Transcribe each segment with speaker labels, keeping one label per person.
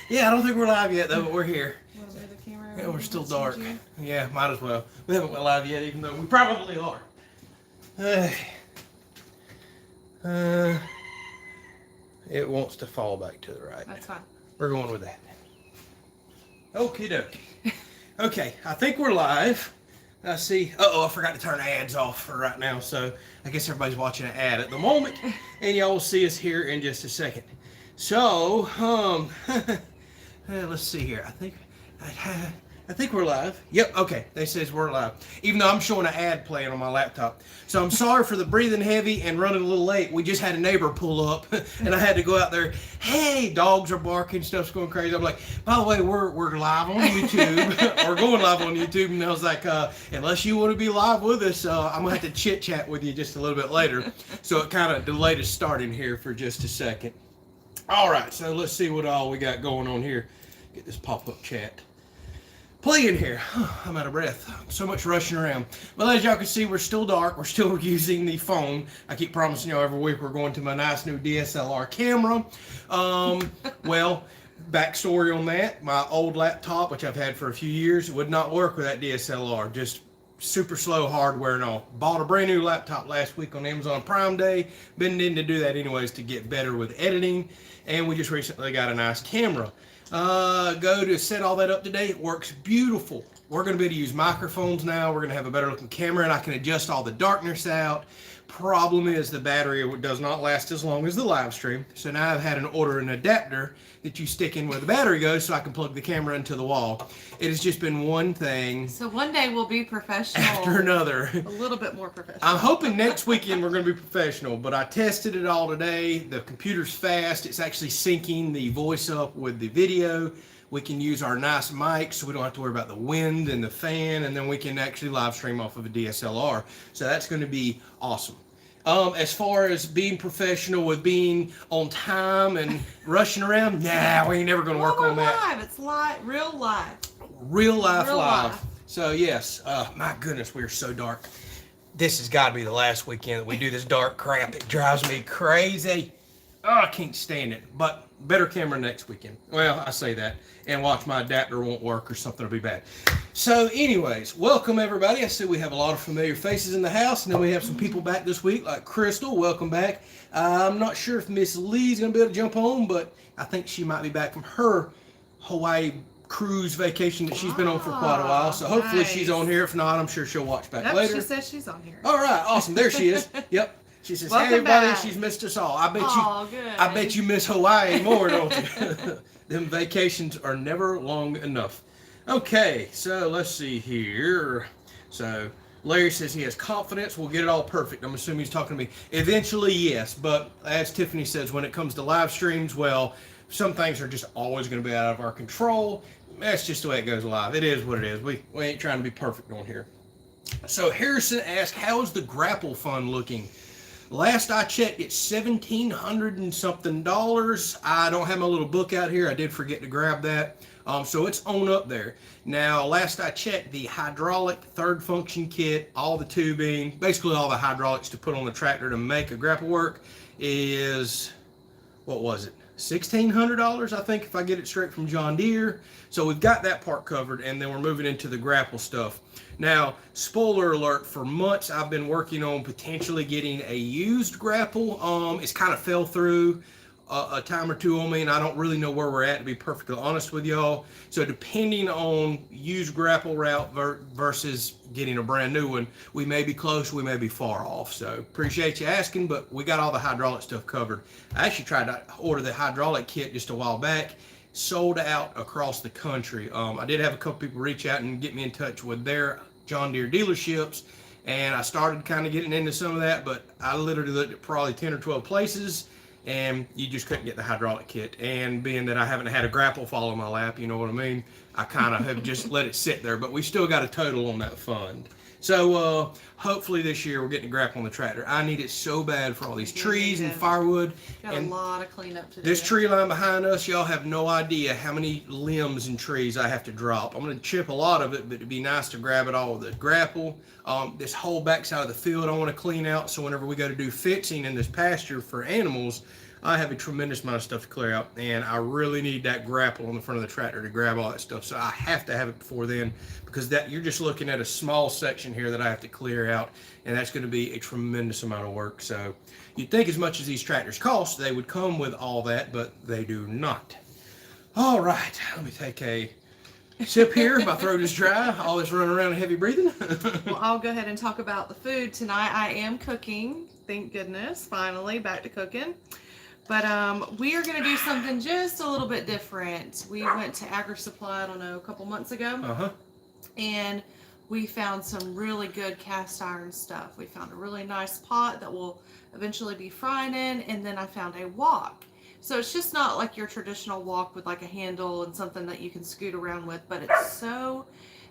Speaker 1: Yeah, I don't think we're live yet though, but we're here.
Speaker 2: Want to move the camera?
Speaker 1: Yeah, we're still dark. Yeah, might as well. We haven't went live yet, even though we probably are. It wants to fall back to the right.
Speaker 2: That's fine.
Speaker 1: We're going with that. Okie dokie. Okay, I think we're live. I see. I forgot to turn ads off for right now, so I guess everybody's watching an ad at the moment, and y'all will see us here in just a second. So, let's see here. I think we're live. Yep, okay. They says we're live. Even though I'm showing an ad playing on my laptop. So I'm sorry for the breathing heavy and running a little late. We just had a neighbor pull up and I had to go out there. Hey, dogs are barking, stuff's going crazy. I'm like, by the way, we're live on YouTube. We're going live on YouTube. And I was like, unless you want to be live with us, I'm going to have to chit chat with you just a little bit later. So it kind of delayed us starting here for just a second. All right, so let's see what all we got going on here. Get this pop-up chat playing here. I'm out of breath. So much rushing around. Well, as y'all can see, we're still dark. We're still using the phone. I keep promising y'all every week we're going to my nice new DSLR camera. Well, backstory on that. My old laptop, which I've had for a few years, would not work with that DSLR. Just super slow hardware and all. Bought a brand new laptop last week on Amazon Prime Day. Been needing to do that anyways to get better with editing. And we just recently got a nice camera. Go to set all that up today. It works beautiful. We're going to be able to use microphones now. We're going to have a better looking camera and I can adjust all the darkness out. Problem is the battery does not last as long as the live stream. So now I've had to order an adapter that you stick in where the battery goes so I can plug the camera into the wall. It has just been one thing.
Speaker 2: So one day we'll be professional.
Speaker 1: After another.
Speaker 2: A little bit more professional.
Speaker 1: I'm hoping next weekend we're going to be professional, but I tested it all today. The computer's fast. It's actually syncing the voice up with the video. We can use our nice mics so we don't have to worry about the wind and the fan, and then we can actually live stream off of a DSLR. So that's going to be awesome. As far as being professional with being on time and rushing around, nah, we ain't never going to work on that.
Speaker 2: Live. It's live, real live.
Speaker 1: Real life. So yes, my goodness, we're so dark. This has got to be the last weekend that we do this dark crap. It drives me crazy. Oh, I can't stand it. But better camera next weekend. Well, I say that. And watch my adapter won't work or something will be bad. So anyways, welcome everybody. I see we have a lot of familiar faces in the house. And then we have some people back this week like Crystal. Welcome back. I'm not sure if Miss Lee's going to be able to jump on, but I think she might be back from her Hawaii cruise vacation that she's been on for quite a while. So hopefully she's on here. If not, I'm sure she'll watch back later.
Speaker 2: She says she's on here.
Speaker 1: All right, awesome. There she is. Yep. She says,
Speaker 2: Welcome
Speaker 1: hey everybody,
Speaker 2: back.
Speaker 1: She's missed us all. I bet you miss Hawaii more, don't you? Them vacations are never long enough. Okay, so let's see here. So Larry says he has confidence. We'll get it all perfect. I'm assuming he's talking to me. Eventually, yes. But as Tiffany says, when it comes to live streams, well, some things are just always going to be out of our control. That's just the way it goes live. It is what it is. We ain't trying to be perfect on here. So Harrison asked, how's the grapple fund looking? Last I checked, it's $1,700 and something. I don't have my little book out here. I did forget to grab that. So it's on up there. Now, last I checked, the hydraulic third function kit, all the tubing, basically all the hydraulics to put on the tractor to make a grapple work is, what was it? $1,600, I think, if I get it straight from John Deere. So we've got that part covered, and then we're moving into the grapple stuff. Now, spoiler alert, for months I've been working on potentially getting a used grapple. It's kind of fell through a time or two on me, and I don't really know where we're at, to be perfectly honest with y'all. So depending on used grapple route versus getting a brand new one, we may be close, we may be far off. So appreciate you asking, but we got all the hydraulic stuff covered. I actually tried to order the hydraulic kit just a while back. Sold out across the country. I did have a couple people reach out and get me in touch with their John Deere dealerships, and I started kind of getting into some of that, but I literally looked at probably 10 or 12 places, and you just couldn't get the hydraulic kit. And being that I haven't had a grapple fall in my lap, you know what I mean, I kind of have just let it sit there, but we still got a total on that fund. So hopefully this year we're getting a grapple on the tractor. I need it so bad for all these trees and firewood.
Speaker 2: Got a lot of cleanup to do.
Speaker 1: This tree line behind us, y'all have no idea how many limbs and trees I have to drop. I'm going to chip a lot of it, but it'd be nice to grab it all with a grapple. This whole backside of the field I want to clean out, so whenever we go to do fencing in this pasture for animals, I have a tremendous amount of stuff to clear out, and I really need that grapple on the front of the tractor to grab all that stuff. So I have to have it before then, because that you're just looking at a small section here that I have to clear out, and that's going to be a tremendous amount of work. So you'd think as much as these tractors cost, they would come with all that, but they do not. All right, let me take a sip here. My throat is dry. All this running around and heavy breathing.
Speaker 2: Well, I'll go ahead and talk about the food tonight. I am cooking. Thank goodness. Finally, back to cooking. But we are going to do something just a little bit different. We went to Agri Supply, I don't know, a couple months ago. And we found some really good cast iron stuff. We found a really nice pot that we'll eventually be frying in. And then I found a wok. So it's just not like your traditional wok with like a handle and something that you can scoot around with, but it's so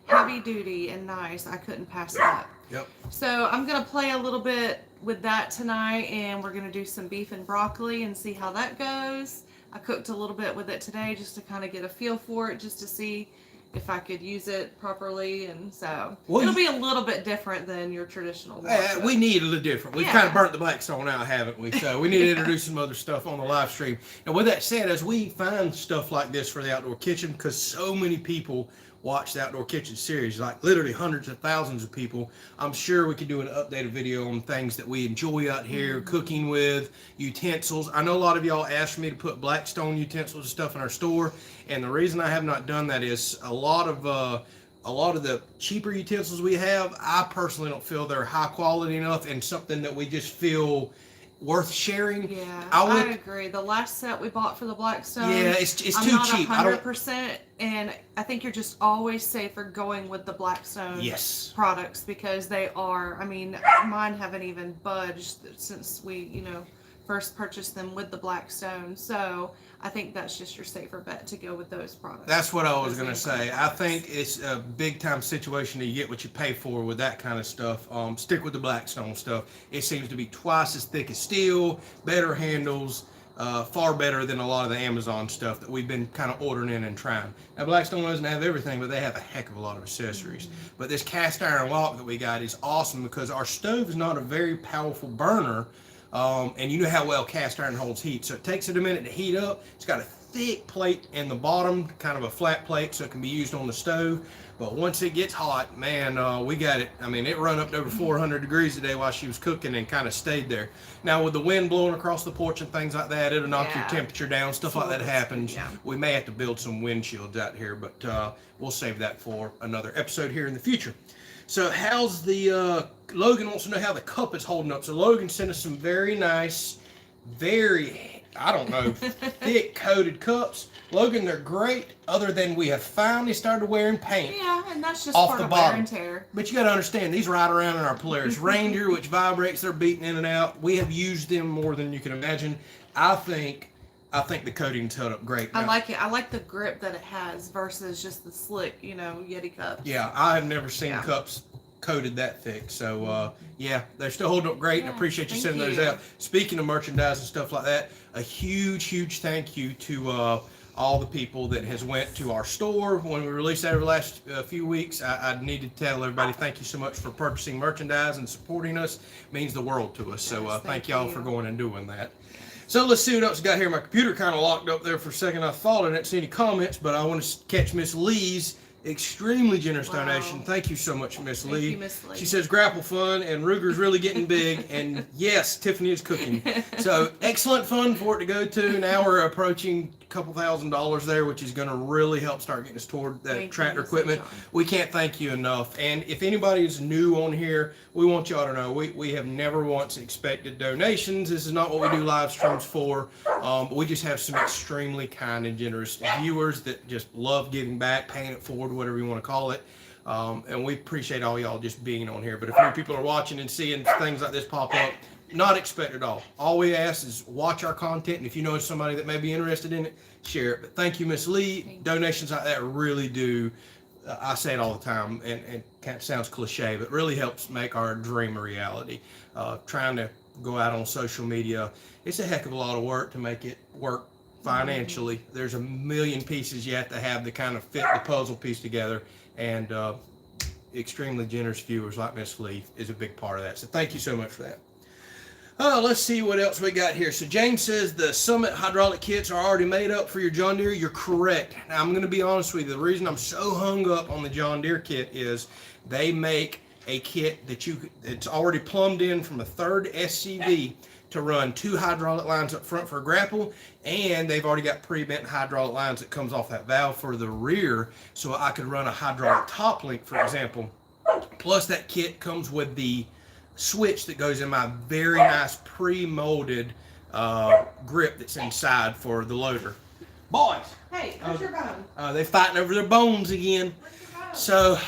Speaker 2: heavy duty and nice, I couldn't pass it up.
Speaker 1: Yep.
Speaker 2: So I'm going to play a little bit with that tonight, and we're going to do some beef and broccoli and see how that goes. I cooked a little bit with it today just to kind of get a feel for it, just to see if I could use it properly, and so it'll be a little bit different than your traditional wok.
Speaker 1: We need a little different. We've kind of burnt the Blackstone out, haven't we? So we need to introduce some other stuff on the live stream. And with that said, as we find stuff like this for the outdoor kitchen, because so many people watch the Outdoor Kitchen series, like literally hundreds of thousands of people, I'm sure we could do an updated video on things that we enjoy out here, cooking with, utensils. I know a lot of y'all asked me to put Blackstone utensils and stuff in our store, and the reason I have not done that is a lot of the cheaper utensils we have, I personally don't feel they're high quality enough and something that we just feel worth sharing.
Speaker 2: Yeah, I agree. The last set we bought for the Blackstone,
Speaker 1: it's too cheap.
Speaker 2: I'm not 100%, and I think you're just always safer going with the Blackstone products, because they are, I mean, mine haven't even budged since we, first purchased them with the Blackstone. So I think that's just your safer bet to go with those products.
Speaker 1: That's what I was going to say. I think it's a big time situation to get what you pay for with that kind of stuff. Stick with the Blackstone stuff. It seems to be twice as thick as steel, better handles, far better than a lot of the Amazon stuff that we've been kind of ordering in and trying. Now, Blackstone doesn't have everything, but they have a heck of a lot of accessories. But this cast iron wok that we got is awesome, because our stove is not a very powerful burner. And you know how well cast iron holds heat, so it takes it a minute to heat up. It's got a thick plate in the bottom, kind of a flat plate, so it can be used on the stove. But once it gets hot, man, we got it. I mean, it run up to over 400 degrees today while she was cooking, and kind of stayed there. Now, with the wind blowing across the porch and things like that, it'll knock your temperature down. Stuff like that happens. Yeah. We may have to build some windshields out here, but we'll save that for another episode here in the future. So how's the, Logan wants to know how the cup is holding up. So Logan sent us some very nice, very, I don't know, thick coated cups. Logan, they're great, other than we have finally started wearing paint.
Speaker 2: Yeah, and that's just
Speaker 1: off
Speaker 2: part
Speaker 1: the
Speaker 2: of
Speaker 1: bottom.
Speaker 2: wear and tear.
Speaker 1: But you got to understand, these ride around in our Polaris Ranger, which vibrates, they're beating in and out. We have used them more than you can imagine. I think the coating's held up great.
Speaker 2: I like it. I like the grip that it has versus just the slick, Yeti cups.
Speaker 1: Yeah, I have never seen cups coated that thick. So, yeah, they're still holding up great, and I appreciate you sending those out. Speaking of merchandise and stuff like that, a huge, huge thank you to all the people that has went to our store when we released that over the last few weeks. I need to tell everybody thank you so much for purchasing merchandise and supporting us. It means the world to us. So, thank y'all for going and doing that. So let's see what else we got here. My computer kind of locked up there for a second. I thought I didn't see any comments, but I want to catch Miss Lee's extremely generous donation. Thank you so much, Miss Lee.
Speaker 2: Thank you, Miss Lee.
Speaker 1: She says grapple fun, and Ruger's really getting big, and yes, Tiffany is cooking. So excellent fun for it to go to. Now we're approaching a couple $1,000s there, which is going to really help start getting us toward that tractor equipment. We can't thank you enough. And if anybody is new on here, we want y'all to know we have never once expected donations. This is not what we do live streams for. We just have some extremely kind and generous viewers that just love giving back, paying it forward, whatever you want to call it. And we appreciate all y'all just being on here. But if new people are watching and seeing things like this pop up, not expect at all. All we ask is watch our content, and if you know somebody that may be interested in it, share it. But thank you, Miss Lee. Donations like that really do, I say it all the time, and it kind of sounds cliche, but really helps make our dream a reality. Trying to go out on social media, it's a heck of a lot of work to make it work financially. There's a million pieces you have to kind of fit the puzzle piece together, and extremely generous viewers like Miss Lee is a big part of that. So thank you so much for that. Oh, let's see what else we got here. So James says the Summit hydraulic kits are already made up for your John Deere. You're correct. Now, I'm going to be honest with you. The reason I'm so hung up on the John Deere kit is they make a kit that it's already plumbed in from a third SCV to run 2 hydraulic lines up front for a grapple, and they've already got pre-bent hydraulic lines that comes off that valve for the rear, so I could run a hydraulic top link, for example. Plus, that kit comes with the switch that goes in my very nice pre-molded grip that's inside for the loader. Boys!
Speaker 2: Hey, where's your bone?
Speaker 1: They're fighting over their bones again. So,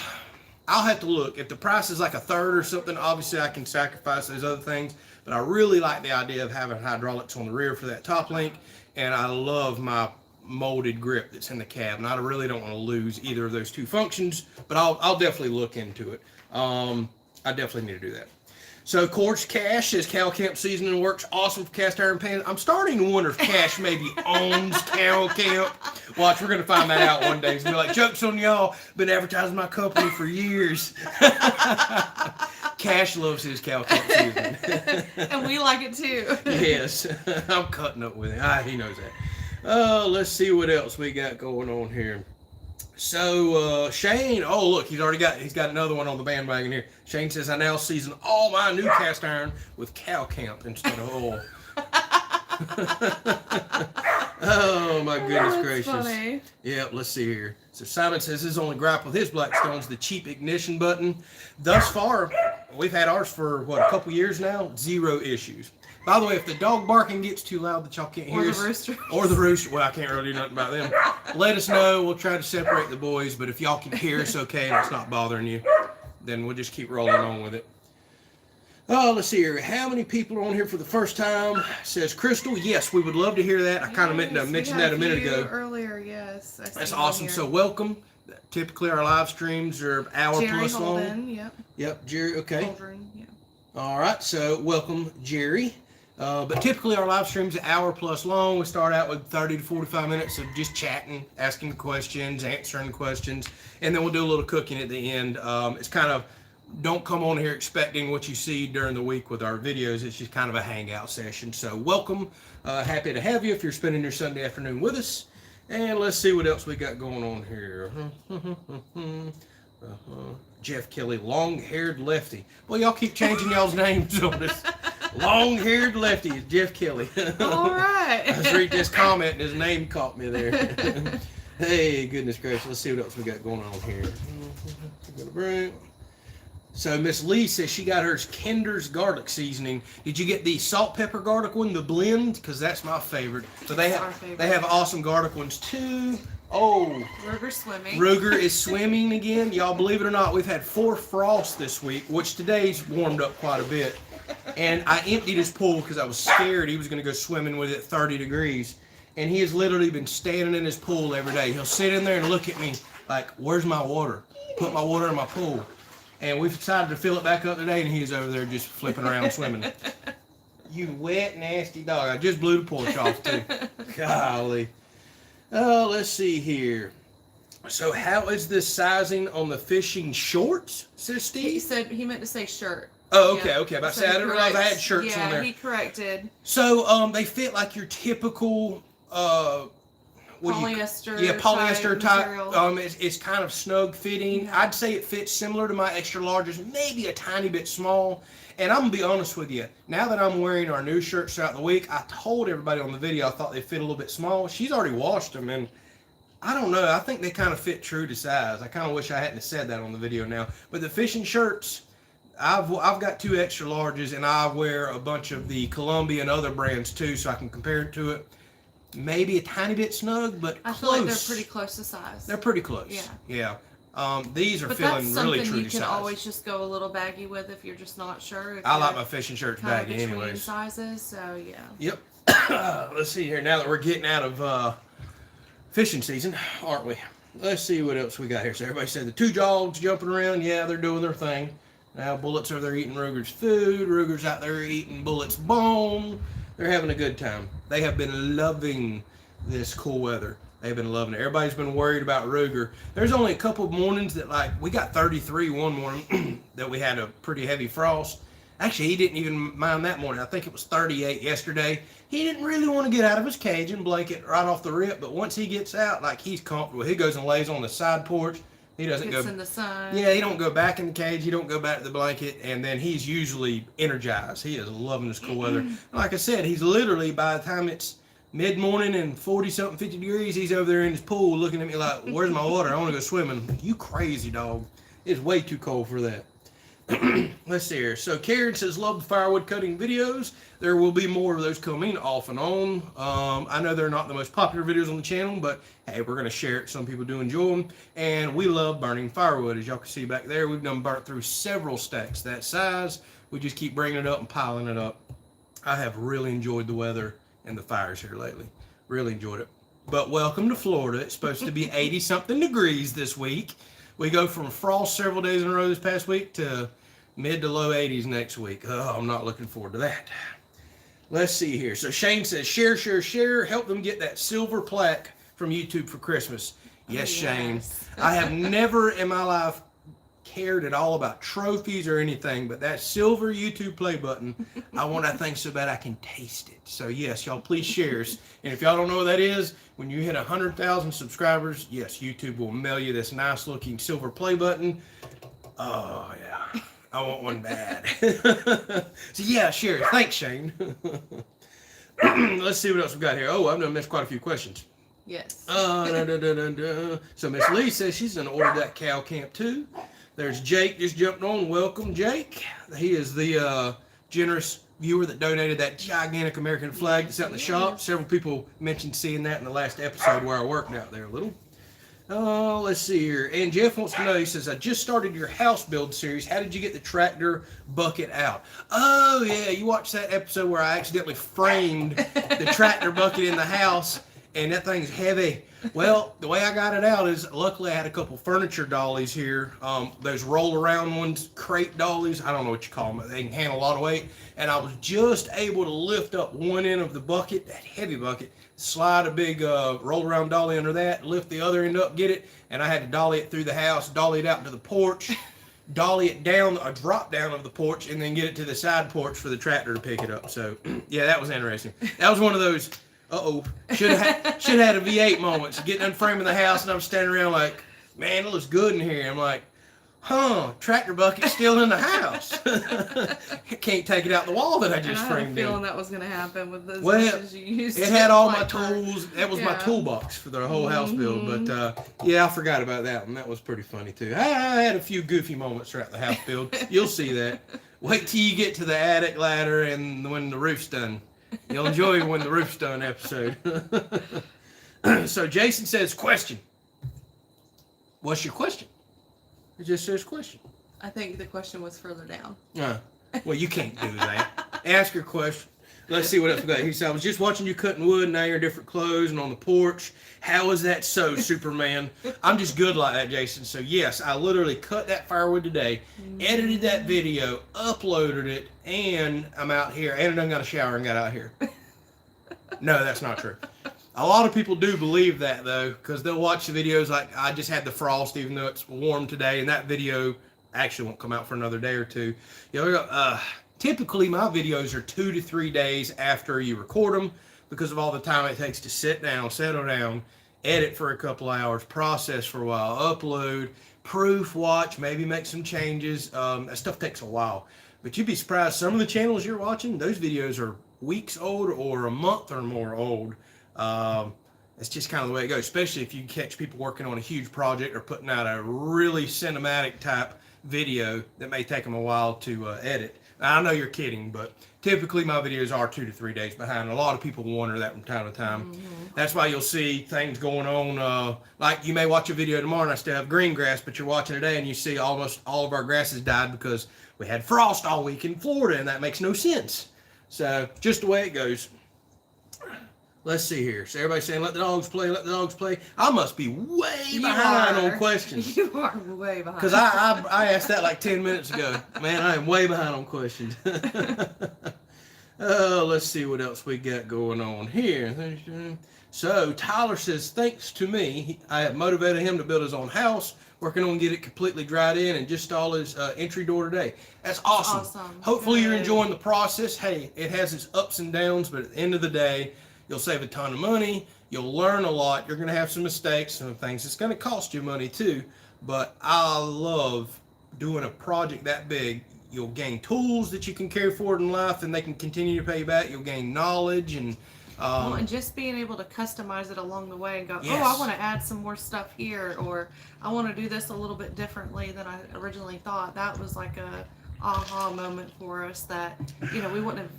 Speaker 1: I'll have to look. If the price is like a third or something, obviously I can sacrifice those other things. But I really like the idea of having hydraulics on the rear for that top link. And I love my molded grip that's in the cab. And I really don't want to lose either of those two functions. But I'll definitely look into it. I definitely need to do that. So, of course, Cash says Cow Camp seasoning works awesome for cast iron pans. I'm starting to wonder if Cash maybe owns Cow Camp. Watch, we're going to find that out one day. He's going to be like, joke's on y'all, been advertising my company for years. Cash loves his Cow Camp seasoning.
Speaker 2: And we like it too.
Speaker 1: Yes, I'm cutting up with him. He knows that. Let's see what else we got going on here. So, Shane, oh, look, he's got another one on the bandwagon here. Shane says, I now season all my new cast iron with Cow Camp instead of oil. Oh, my goodness gracious.
Speaker 2: Funny.
Speaker 1: Yep, let's see here. So, Simon says his only gripe with his Blackstone's the cheap ignition button. Thus far, we've had ours for, a couple years now? 0 issues. By the way, if the dog barking gets too loud that y'all can't hear us, or the rooster, well, I can't really do nothing about them. Let us know. We'll try to separate the boys, but if y'all can hear us okay and it's not bothering you, then we'll just keep rolling on with it. Oh, let's see here. How many people are on here for the first time? Says Crystal. Yes, we would love to hear that. I kind of meant to mention that a minute ago.
Speaker 2: Earlier, yes.
Speaker 1: That's awesome. So welcome. Typically, our live streams are hour
Speaker 2: Jerry
Speaker 1: plus
Speaker 2: Holden,
Speaker 1: long.
Speaker 2: Yep,
Speaker 1: Jerry. Okay.
Speaker 2: Holden, yeah.
Speaker 1: All right. So welcome, Jerry. But typically our live streams are hour plus long. We start out with 30 to 45 minutes of just chatting, asking questions, answering questions, and then we'll do a little cooking at the end. It's kind of, don't come on here expecting what you see during the week with our videos. It's just kind of a hangout session. So welcome. Happy to have you if you're spending your Sunday afternoon with us. And let's see what else we got going on here. Jeff Kelley, long-haired lefty. Well, y'all keep changing y'all's names on us. Long-haired lefty is Jeff Kelley.
Speaker 2: All right.
Speaker 1: I was reading this comment and his name caught me there. Hey, goodness gracious. Let's see what else we got going on here. So Miss Lee says she got hers Kinder's garlic seasoning. Did you get the salt pepper garlic one, the blend? Because that's my favorite. So they have awesome garlic ones too. Oh,
Speaker 2: Ruger's swimming.
Speaker 1: Ruger is swimming again. Y'all believe it or not, we've had 4 frosts this week, which today's warmed up quite a bit. And I emptied his pool because I was scared he was going to go swimming with it at 30 degrees. And he has literally been standing in his pool every day. He'll sit in there and look at me like, where's my water? Put my water in my pool. And we've decided to fill it back up today, and he's over there just flipping around swimming. You wet, nasty dog. I just blew the porch off, too. Golly. Oh, let's see here. So how is this sizing on the fishing shorts, says Steve?
Speaker 2: He said he meant to say shirt.
Speaker 1: Oh, okay, okay. About to say, I didn't realize I had shirts on there.
Speaker 2: Yeah, he corrected.
Speaker 1: So they fit like your typical polyester type. It's kind of snug fitting. Yeah. I'd say it fits similar to my extra larges, maybe a tiny bit small. And I'm gonna be honest with you. Now that I'm wearing our new shirts throughout the week, I told everybody on the video I thought they fit a little bit small. She's already washed them, and I don't know. I think they kind of fit true to size. I kind of wish I hadn't said that on the video now. But the fishing shirts, I've got 2 extra larges, and I wear a bunch of the Columbia and other brands too, so I can compare it to it. Maybe a tiny bit snug, but
Speaker 2: I feel like they're pretty close to size.
Speaker 1: They're pretty close. Yeah. These are feeling really true to size. But that's something you can
Speaker 2: always just go a little baggy with if you're just not sure.
Speaker 1: I like my fishing shirts baggy anyways.
Speaker 2: Sizes, so yeah.
Speaker 1: Yep. Let's see here. Now that we're getting out of fishing season, aren't we? Let's see what else we got here. So everybody said the 2 dogs jumping around. Yeah, they're doing their thing. Now Bullet's over there eating Ruger's food. Ruger's out there eating Bullet's bone. They're having a good time. They have been loving this cool weather. They've been loving it. Everybody's been worried about Ruger. There's only a couple of mornings that, like, we got 33 one morning that we had a pretty heavy frost. Actually, he didn't even mind that morning. I think it was 38 yesterday. He didn't really want to get out of his cage and blanket right off the rip, but once he gets out, like, he's comfortable. He goes and lays on the side porch. He doesn't
Speaker 2: Gets
Speaker 1: go
Speaker 2: in the sun.
Speaker 1: Yeah, he don't go back in the cage. He don't go back to the blanket, and then he's usually energized. He is loving this cool weather. Like I said, he's literally, by the time it's mid-morning and 40-something, 50 degrees, he's over there in his pool looking at me like, where's my water? I want to go swimming. You crazy dog. It's way too cold for that. Let's see here. So Karen says, love the firewood cutting videos. There will be more of those coming off and on. I know they're not the most popular videos on the channel, but hey, we're going to share it. Some people do enjoy them. And we love burning firewood. As y'all can see back there, we've done burnt through several stacks that size. We just keep bringing it up and piling it up. I have really enjoyed the weather and the fires here lately. Really enjoyed it. But welcome to Florida. It's supposed to be 80-something degrees this week. We go from frost several days in a row this past week to mid to low 80s next week. Oh, I'm not looking forward to that. Let's see here. So Shane says, share, share, share. Help them get that silver plaque from YouTube for Christmas. Yes, Shane. I have never in my life cared at all about trophies or anything, but that silver YouTube play button, I want that thing so bad I can taste it. So yes, y'all please share us. And if y'all don't know what that is, when you hit 100,000 subscribers, yes, YouTube will mail you this nice looking silver play button. Oh yeah, I want one bad. So yeah, share it. Thanks, Shane. Let's see what else we got here. Oh, I've done missed quite a few questions.
Speaker 2: Yes.
Speaker 1: So Miss Lee says she's going to order that cow camp too. There's Jake just jumped on. Welcome, Jake. He is the generous viewer that donated that gigantic American flag that's out in the shop. Several people mentioned seeing that in the last episode where I worked out there a little. Let's see here. And Jeff wants to know, he says, I just started your house build series. How did you get the tractor bucket out? Oh, yeah, you watched that episode where I accidentally framed the tractor bucket in the house, and that thing's heavy. Well, the way I got it out is, luckily I had a couple furniture dollies here. Those roll-around ones, crate dollies, I don't know what you call them, but they can handle a lot of weight. And I was just able to lift up one end of the bucket, that heavy bucket, slide a big roll-around dolly under that, lift the other end up, get it, and I had to dolly it through the house, dolly it out to the porch, dolly it down, a drop down of the porch, and then get it to the side porch for the tractor to pick it up. So, yeah, that was interesting. That was one of those, should have had a V8 moments. Getting in frame of the house, and I'm standing around like, man, it looks good in here. I'm like, tractor bucket's still in the house. I can't take it out the wall that I just framed in. I had a feeling
Speaker 2: that was going to happen with those
Speaker 1: dishes you used. It had all my tools. That was my toolbox for the whole house build. But yeah, I forgot about that one. That was pretty funny too. I had a few goofy moments throughout the house build. You'll see that. Wait till you get to the attic ladder and when the roof's done. You'll enjoy when the roof's done episode. So Jason says, question. What's your question? It just says question.
Speaker 2: I think the question was further down.
Speaker 1: Well, you can't do that. Ask your question. Let's see what else we got. He said, I was just watching you cutting wood. Now you're in different clothes and on the porch. How is that so, Superman? I'm just good like that, Jason. So, yes, I literally cut that firewood today, edited that video, uploaded it, and I'm out here. And I done got a shower and got out here. No, that's not true. A lot of people do believe that, though, because they'll watch the videos like, I just had the frost, even though it's warm today, and that video actually won't come out for another day or two. Typically, my videos are 2 to 3 days after you record them because of all the time it takes to sit down, settle down, edit for a couple hours, process for a while, upload, proof, watch, maybe make some changes. That stuff takes a while. But you'd be surprised. Some of the channels you're watching, those videos are weeks old or a month or more old. It's just kind of the way it goes, especially if you catch people working on a huge project or putting out a really cinematic type video that may take them a while to edit. I know you're kidding, but typically my videos are 2 to 3 days behind. A lot of people wonder that from time to time. That's why you'll see things going on. Like you may watch a video tomorrow and I still have green grass, but you're watching today and you see almost all of our grasses died because we had frost all week in Florida, and that makes no sense. So just the way it goes. Let's see here. So everybody's saying, let the dogs play, let the dogs play. I must be way behind on questions.
Speaker 2: You are way behind.
Speaker 1: Because I asked that like 10 minutes ago. Man, I am way behind on questions. Let's see what else we got going on here. So Tyler says, thanks to me, I have motivated him to build his own house, working on get it completely dried in and just install his entry door today. That's awesome. Hopefully you're enjoying the process. Hey, it has its ups and downs, but at the end of the day, you'll save a ton of money. You'll learn a lot. You're going to have some mistakes, some things. It's going to cost you money too, but I love doing a project that big. You'll gain tools that you can carry forward in life and they can continue to pay you back. You'll gain knowledge and
Speaker 2: and just being able to customize it along the way and go,
Speaker 1: yes.
Speaker 2: oh, I want to add some more stuff here, or I want to do this a little bit differently than I originally thought. That was like a aha moment for us that, we wouldn't have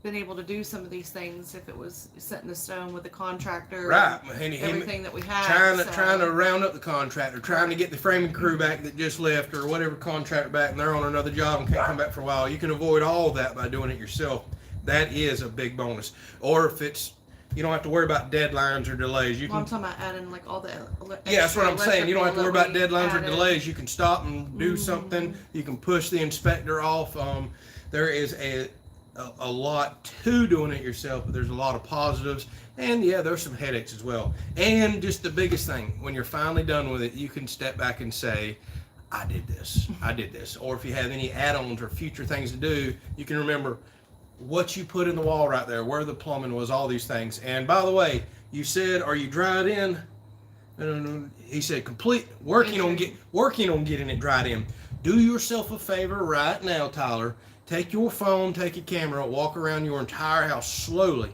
Speaker 2: been able to do some of these things if it was set in the stone with the contractor,
Speaker 1: right?
Speaker 2: And everything that we had.
Speaker 1: Trying to round up the contractor, trying to get the framing crew back that just left, or whatever contractor back, and they're on another job and can't come back for a while. You can avoid all that by doing it yourself. That is a big bonus. Or if it's, you don't have to worry about deadlines or delays. I'm
Speaker 2: talking about adding like all the
Speaker 1: yeah, that's what I'm saying. You don't have to worry about deadlines or delays. You can stop and do something. You can push the inspector off. There is a lot to doing it yourself, but there's a lot of positives. And yeah, there's some headaches as well. And just the biggest thing, when you're finally done with it, you can step back and say, I did this. Or if you have any add-ons or future things to do, you can remember what you put in the wall right there, where the plumbing was, all these things. And by the way, you said, are you dried in? He said, working on getting it dried in. Do yourself a favor right now, Tyler. Take your phone, take your camera, walk around your entire house slowly.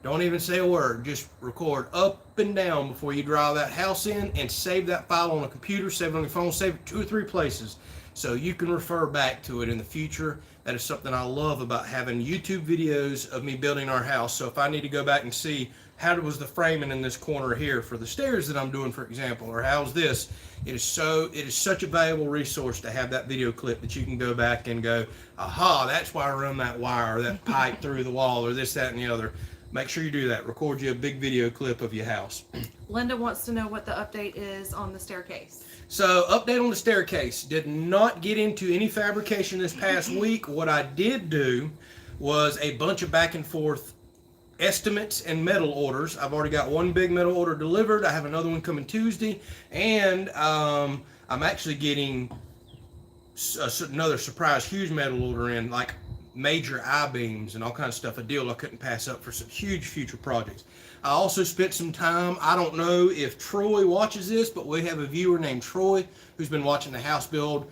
Speaker 1: Don't even say a word. Just record up and down before you drive that house in, and save that file on a computer, save it on your phone, save it 2 or 3 places so you can refer back to it in the future. That is something I love about having YouTube videos of me building our house. So if I need to go back and see how was the framing in this corner here for the stairs that I'm doing, for example, or how's this, it is such a valuable resource to have that video clip that you can go back and go, aha, that's why I run that wire or that pipe through the wall or this, that, and the other. Make sure you do that. Record you a big video clip of your house.
Speaker 2: Linda wants to know what the update is on the staircase.
Speaker 1: So, update on the staircase. Did not get into any fabrication this past week. What I did do was a bunch of back and forth estimates and metal orders. I've already got one big metal order delivered. I have another one coming Tuesday. And I'm actually getting another surprise huge metal order in, like major I-beams and all kinds of stuff, a deal I couldn't pass up for some huge future projects. I also spent some time, I don't know if Troy watches this, but we have a viewer named Troy who's been watching the house build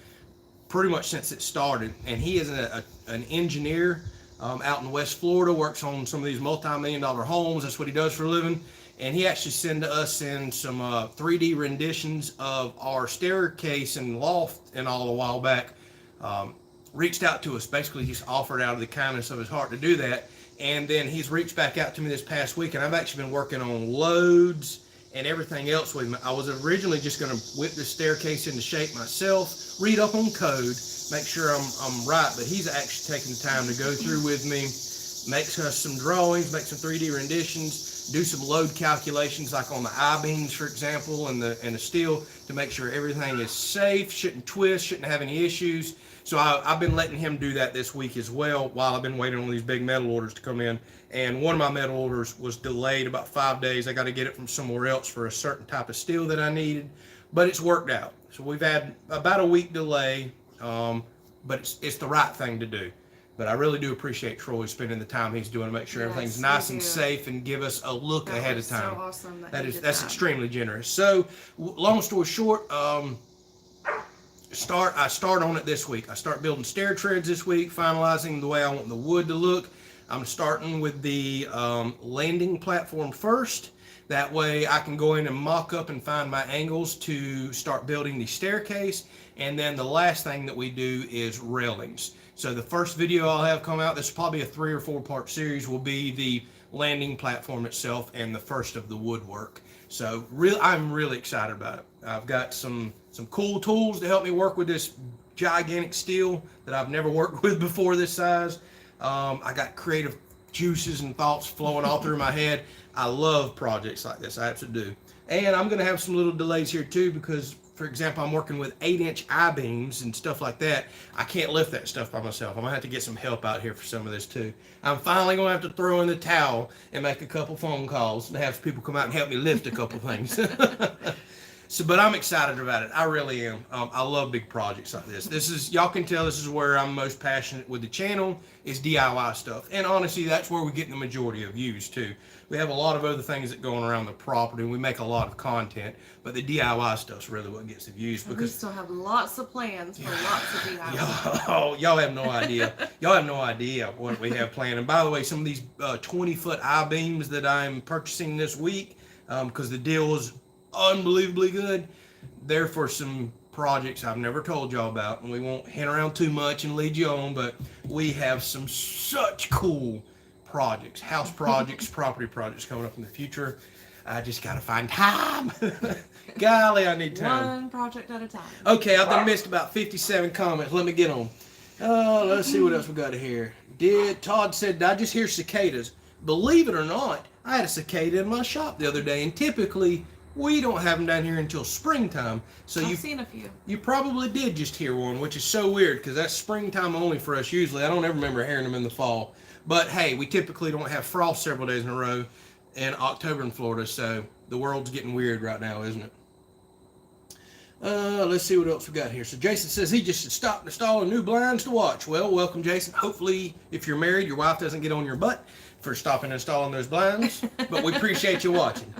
Speaker 1: pretty much since it started. And he is an engineer out in West Florida, works on some of these multi-million-dollar homes. That's what he does for a living. And he actually sent us in some 3D renditions of our staircase and loft and all a while back. Reached out to us, basically just offered out of the kindness of his heart to do that. And then he's reached back out to me this past week, and I've actually been working on loads and everything else with him. I was originally just going to whip this staircase into shape myself, read up on code, make sure I'm right, but he's actually taking the time to go through with me, makes us some drawings, make some 3D renditions, do some load calculations like on the I-beams, for example, and the steel, to make sure everything is safe, shouldn't twist, shouldn't have any issues. So I've been letting him do that this week as well while I've been waiting on these big metal orders to come in. And one of my metal orders was delayed about 5 days. I got to get it from somewhere else for a certain type of steel that I needed, but it's worked out. So we've had about a week delay, but it's the right thing to do. But I really do appreciate Troy spending the time he's doing to make sure everything's nice and safe and give us a look ahead of time.
Speaker 2: So awesome
Speaker 1: that's extremely generous. So long story short, I start on it this week. I start building stair treads this week, finalizing the way I want the wood to look. I'm starting with the landing platform first. That way I can go in and mock up and find my angles to start building the staircase. And then the last thing that we do is railings. So the first video I'll have come out, this is probably a 3 or 4 part series, will be the landing platform itself and the first of the woodwork. So I'm really excited about it. I've got some cool tools to help me work with this gigantic steel that I've never worked with before this size. I got creative juices and thoughts flowing all through my head. I love projects like this. I absolutely do. And I'm going to have some little delays here too, because for example, I'm working with 8-inch I-beams and stuff like that. I can't lift that stuff by myself. I'm gonna have to get some help out here for some of this too. I'm finally gonna have to throw in the towel and make a couple phone calls and have people come out and help me lift a couple things. So, but I'm excited about it. I really am. I love big projects like this. This is, y'all can tell, this is where I'm most passionate with the channel, is DIY stuff. And honestly, that's where we get the majority of views too. We have a lot of other things that go on around the property, and we make a lot of content, but the DIY stuff's really what gets the views. Because
Speaker 2: we still have lots of plans for lots of DIY.
Speaker 1: Y'all have no idea. Y'all have no idea what we have planned. And by the way, some of these 20-foot I-beams that I'm purchasing this week, because the deal was unbelievably good, they're for some projects I've never told y'all about, and we won't hint around too much and lead you on, but we have some such cool projects, house projects, property projects coming up in the future. I just gotta find time. Golly, I need time.
Speaker 2: One project at a time.
Speaker 1: Okay, I've missed about 57 comments. Let me get on. Let's see what else we got here. Todd said, did I just hear cicadas? Believe it or not, I had a cicada in my shop the other day, and typically we don't have them down here until springtime. So
Speaker 2: I've seen a few.
Speaker 1: You probably did just hear one, which is so weird because that's springtime only for us usually. I don't ever remember hearing them in the fall. But hey, we typically don't have frost several days in a row in October in Florida, so the world's getting weird right now, isn't it? Let's see what else we got here. So Jason says he just stopped installing new blinds to watch. Well, welcome, Jason. Hopefully, if you're married, your wife doesn't get on your butt for stopping installing those blinds, but we appreciate you watching.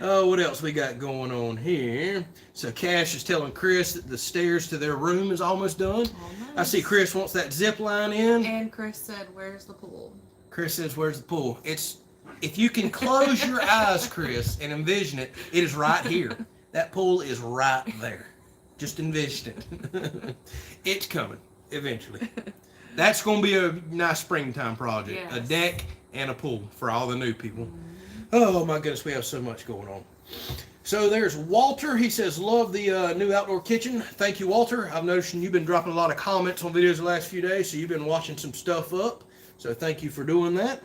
Speaker 1: Oh, what else we got going on here? So Cash is telling Chris that the stairs to their room is almost done. Almost. I see Chris wants that zip line in.
Speaker 2: And Chris said, where's the pool?
Speaker 1: Chris says, where's the pool? If you can close your eyes, Chris, and envision it, it is right here. That pool is right there. Just envision it. It's coming eventually. That's going to be a nice springtime project. Yes. A deck and a pool for all the new people. Oh my goodness, we have so much going on. So there's Walter. He says, love the new outdoor kitchen. Thank you, Walter. I've noticed you've been dropping a lot of comments on videos the last few days, so you've been watching some stuff up. So thank you for doing that.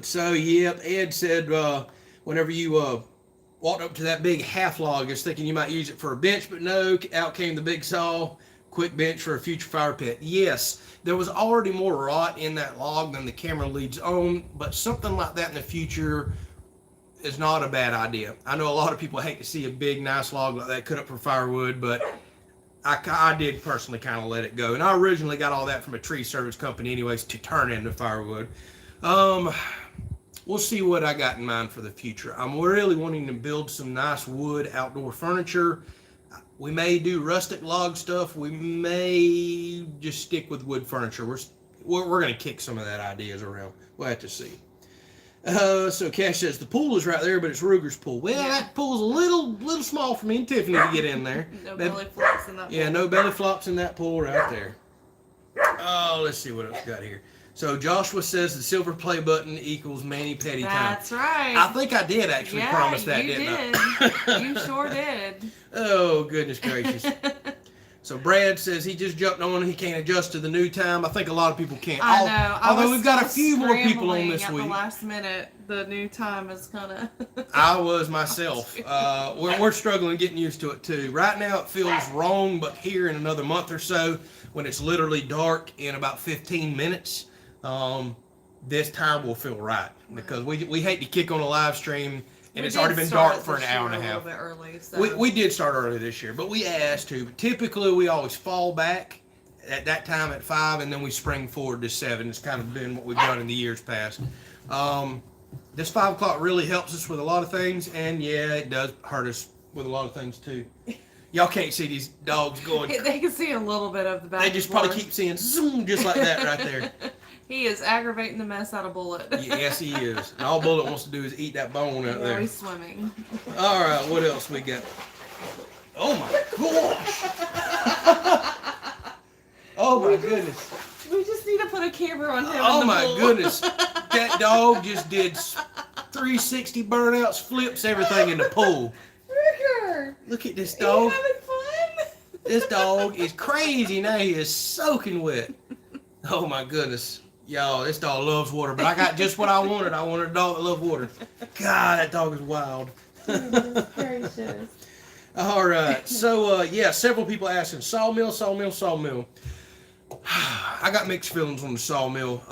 Speaker 1: So, yep, Ed said whenever you walked up to that big half log, I was thinking you might use it for a bench, but no, out came the big saw. Quick bench for a future fire pit. Yes, there was already more rot in that log than the camera leads on, but something like that in the future is not a bad idea. I know a lot of people hate to see a big, nice log like that cut up for firewood, but I did personally kind of let it go. And I originally got all that from a tree service company anyways to turn into firewood. We'll see what I got in mind for the future. I'm really wanting to build some nice wood outdoor furniture. We may do rustic log stuff. We may just stick with wood furniture. We're going to kick some of that ideas around. We'll have to see. So Cash says the pool is right there, but it's Ruger's pool. Well, yeah. That pool's a little small for me and Tiffany to get in there.
Speaker 2: No belly flops in that pool.
Speaker 1: Yeah, no belly flops in that pool right there. Oh, let's see what else we got here. So Joshua says the silver play button equals mani-pedi time.
Speaker 2: That's right.
Speaker 1: I think I did actually promise that, didn't I?
Speaker 2: You sure did.
Speaker 1: Oh, goodness gracious. So Brad says he just jumped on and he can't adjust to the new time. I think a lot of people can't.
Speaker 2: I know.
Speaker 1: Although we've got a few more people on this week.
Speaker 2: At the last minute, the new time is kind of...
Speaker 1: I was myself. We're struggling getting used to it too. Right now it feels wrong, but here in another month or so, when it's literally dark in about 15 minutes, this time will feel right. Because we hate to kick on a live stream and it's already been dark for an hour and a half.
Speaker 2: A little bit early, so.
Speaker 1: We did start early this year, but we asked to. But typically, we always fall back at that time at 5, and then we spring forward to 7. It's kind of been what we've done in the years past. This 5 o'clock really helps us with a lot of things, and yeah, it does hurt us with a lot of things too. Y'all can't see these dogs going.
Speaker 2: They can see a little bit of the back.
Speaker 1: They just probably keep seeing zoom just like that right there.
Speaker 2: He is aggravating the mess out of Bullet.
Speaker 1: Yes, he is. And all Bullet wants to do is eat that bone out there.
Speaker 2: He's swimming.
Speaker 1: All right, what else we got? Oh my gosh! Oh my goodness!
Speaker 2: We just need to put a camera on him.
Speaker 1: Oh my goodness! That dog just did 360 burnouts, flips everything in the pool.
Speaker 2: Rigger!
Speaker 1: Look at this dog.
Speaker 2: Are you having fun?
Speaker 1: This dog is crazy now. He is soaking wet. Oh my goodness. Y'all, this dog loves water, but I got just what I wanted. I wanted a dog that loved water. God, that dog is wild.
Speaker 2: Goodness gracious.
Speaker 1: All right. So, yeah, several people asking, sawmill. I got mixed feelings on the sawmill.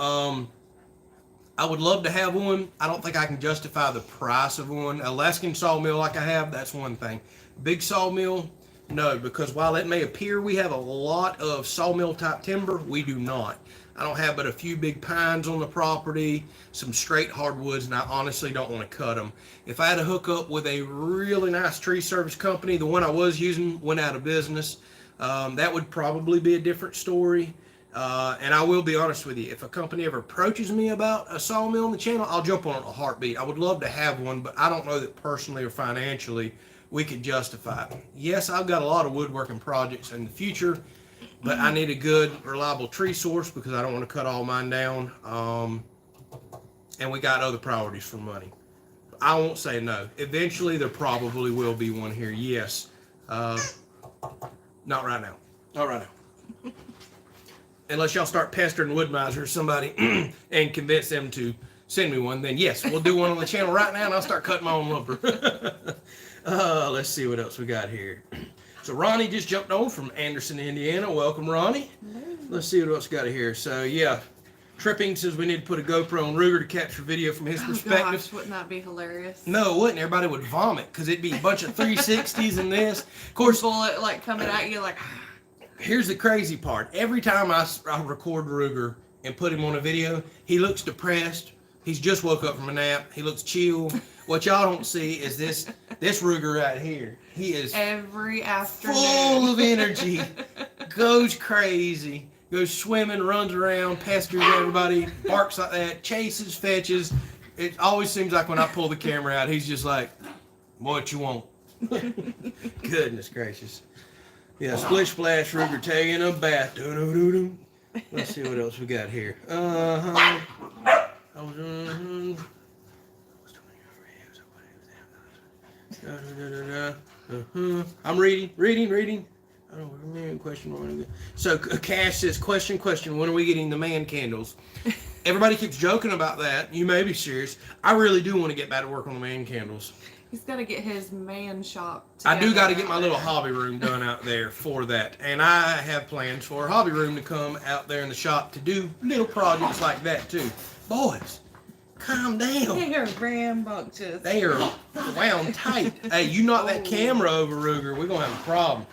Speaker 1: I would love to have one. I don't think I can justify the price of one. Alaskan sawmill like I have, that's one thing. Big sawmill, no, because while it may appear we have a lot of sawmill type timber, we do not. I don't have but a few big pines on the property, some straight hardwoods, and I honestly don't want to cut them. If I had to hook up with a really nice tree service company, the one I was using went out of business, that would probably be a different story. And I will be honest with you, if a company ever approaches me about a sawmill on the channel, I'll jump on it in a heartbeat. I would love to have one, but I don't know that personally or financially we could justify it. Yes, I've got a lot of woodworking projects in the future, but I need a good, reliable tree source because I don't want to cut all mine down. And we got other priorities for money. I won't say no. Eventually, there probably will be one here. Yes. Not right now. Not right now. Unless y'all start pestering Woodmiser or somebody and convince them to send me one, then yes, we'll do one on the channel right now and I'll start cutting my own lumber. Let's see what else we got here. So Ronnie just jumped on from Anderson, Indiana. Welcome, Ronnie. Let's see what else we got here. So yeah, Tripping says we need to put a GoPro on Ruger to capture video from his perspective.
Speaker 2: Gosh, wouldn't that be hilarious?
Speaker 1: No, it wouldn't. Everybody would vomit because it'd be a bunch of 360s and this. Of course,
Speaker 2: bullet like coming at you like.
Speaker 1: Here's the crazy part. Every time I record Ruger and put him on a video, he looks depressed. He's just woke up from a nap. He looks chill. What y'all don't see is this Ruger right here. He is
Speaker 2: every afternoon
Speaker 1: full of energy, goes crazy, goes swimming, runs around, pesters everybody, barks like that, chases, fetches. It always seems like when I pull the camera out, he's just like, what you want? Goodness gracious. Yeah, splish splash Ruger taking a bath. Doo-doo-doo-doo. Let's see what else we got here. I'm reading. I don't know, question. So Cash says, question, when are we getting the man candles? Everybody keeps joking about that. You may be serious. I really do want to get back to work on the man candles.
Speaker 2: He's got to get his man shop
Speaker 1: I do got to get my little hobby room done out there for that. And I have plans for a hobby room to come out there in the shop to do little projects like that too. Boys, calm down.
Speaker 2: They are rambunctious.
Speaker 1: They are wound tight. Hey, you knock that camera over, Ruger, we're going to have a problem.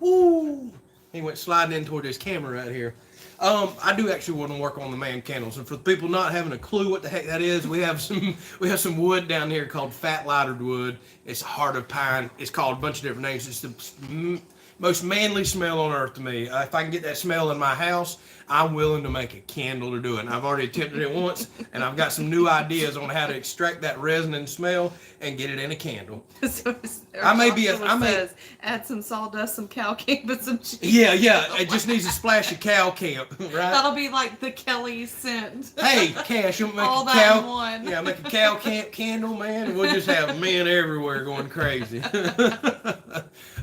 Speaker 1: Woo! He went sliding in toward this camera right here. I do actually want to work on the man candles, and for the people not having a clue what the heck that is, we have some wood down here called fat lightered wood. It's a heart of pine. It's called a bunch of different names. It's the most manly smell on earth to me. If I can get that smell in my house, I'm willing to make a candle to do it. And I've already attempted it once, and I've got some new ideas on how to extract that resin and smell and get it in a candle.
Speaker 2: So
Speaker 1: says,
Speaker 2: add some sawdust, some cow camp, and some cheese.
Speaker 1: Yeah. It just needs a splash of cow camp, right?
Speaker 2: That'll be like the Kelley scent.
Speaker 1: Hey, Cash, you want to make
Speaker 2: all
Speaker 1: a
Speaker 2: that
Speaker 1: cow?
Speaker 2: in one.
Speaker 1: Yeah, make a cow camp candle, man, and we'll just have men everywhere going crazy.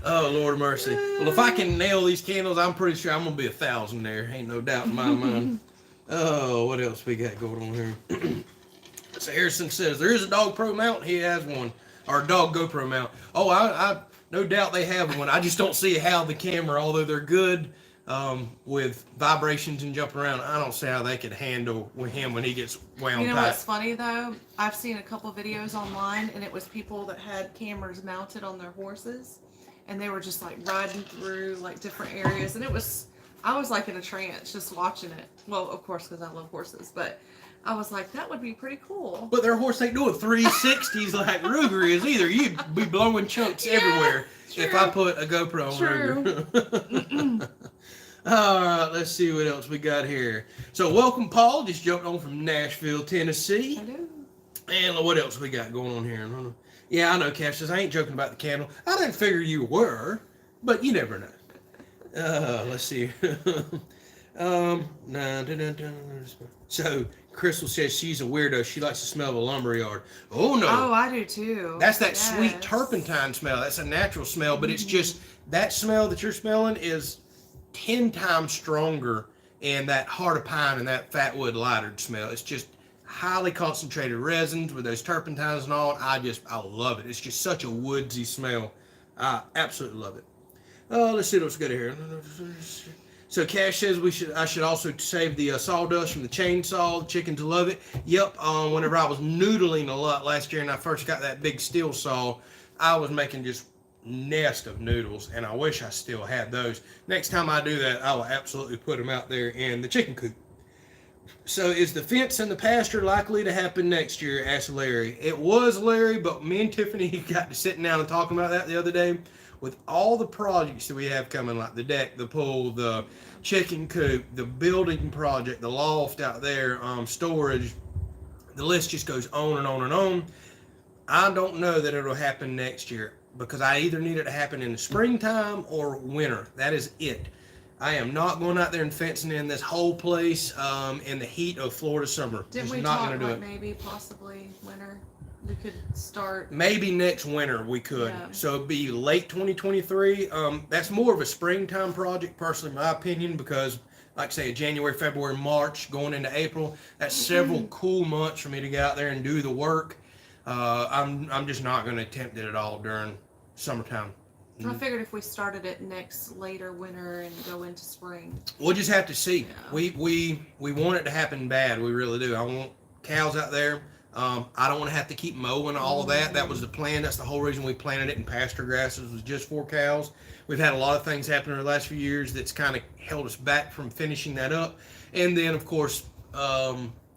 Speaker 1: Oh, Lord mercy. Well, if I can nail these candles, I'm pretty sure I'm going to be 1,000 there. Ain't no doubt in my mind. Oh, what else we got going on here? So Harrison says, there is a Dog Pro mount. He has one. Or a Dog GoPro mount. Oh, I no doubt they have one. I just don't see how the camera, although they're good with vibrations and jumping around, I don't see how they could handle with him when he gets wound
Speaker 2: You know
Speaker 1: tight.
Speaker 2: what's funny, though? I've seen a couple videos online, and it was people that had cameras mounted on their horses. And they were just like riding through like different areas, and I was like in a trance just watching it. Well, of course, because I love horses, but I was like, that would be pretty cool.
Speaker 1: But their horse ain't doing 360s like Ruger is either. You'd be blowing chunks everywhere if I put a GoPro on Ruger. All right, let's see what else we got here. So welcome, Paul. Just jumped on from Nashville, Tennessee.
Speaker 2: Hello.
Speaker 1: And what else we got going on here? Yeah, I know, Cash says, I ain't joking about the candle. I didn't figure you were, but you never know. Let's see. So, Crystal says she's a weirdo. She likes to smell the lumberyard. Oh, no.
Speaker 2: Oh, I do, too.
Speaker 1: That's that sweet turpentine smell. That's a natural smell, but it's just, that smell that you're smelling is 10 times stronger in that heart of pine and that fat wood lightered smell. It's just, highly concentrated resins with those turpentines and all. I love it. It's just such a woodsy smell. I absolutely love it. Let's see what's good here. So Cash says I should also save the sawdust from the chainsaw. The chickens love it. Yep. Whenever I was noodling a lot last year and I first got that big steel saw, I was making just nest of noodles, and I wish I still had those. Next time I do that, I will absolutely put them out there in the chicken coop. So is the fence in the pasture likely to happen next year? Asked Larry. It was, Larry, but me and Tiffany got to sitting down and talking about that the other day. With all the projects that we have coming, like the deck, the pool, the chicken coop, the building project, the loft out there, storage, the list just goes on and on and on. I don't know that it'll happen next year because I either need it to happen in the springtime or winter. That is it. I am not going out there and fencing in this whole place in the heat of Florida summer.
Speaker 2: Didn't we talk about maybe possibly winter? We could start.
Speaker 1: Maybe next winter we could. Yeah. So it'd be late 2023. That's more of a springtime project, personally, in my opinion, because like say January, February, March, going into April, that's several cool months for me to get out there and do the work. I'm just not going to attempt it at all during summertime.
Speaker 2: I figured if we started it next later winter and go into spring.
Speaker 1: We'll just have to see.
Speaker 2: Yeah.
Speaker 1: We want it to happen bad. We really do. I want cows out there. I don't want to have to keep mowing all of that. That was the plan. That's the whole reason we planted it in pasture grasses, was just for cows. We've had a lot of things happen in the last few years that's kind of held us back from finishing that up. And then, of course,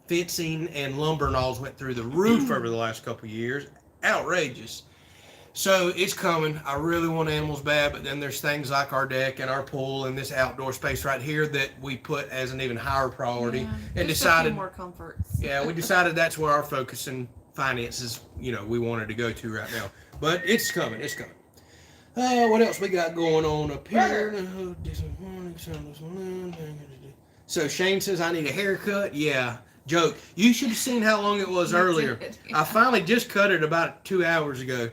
Speaker 1: fencing and lumber and all went through the roof over the last couple of years. Outrageous. So it's coming. I really want animals bad, but then there's things like our deck and our pool and this outdoor space right here that we put as an even higher priority, and decided
Speaker 2: more comforts.
Speaker 1: Yeah, we decided that's where our focus and finances, we wanted to go to right now. But it's coming. It's coming. What else we got going on up here? So Shane says I need a haircut. Yeah. Joke. You should have seen how long it was earlier. I finally just cut it about 2 hours ago.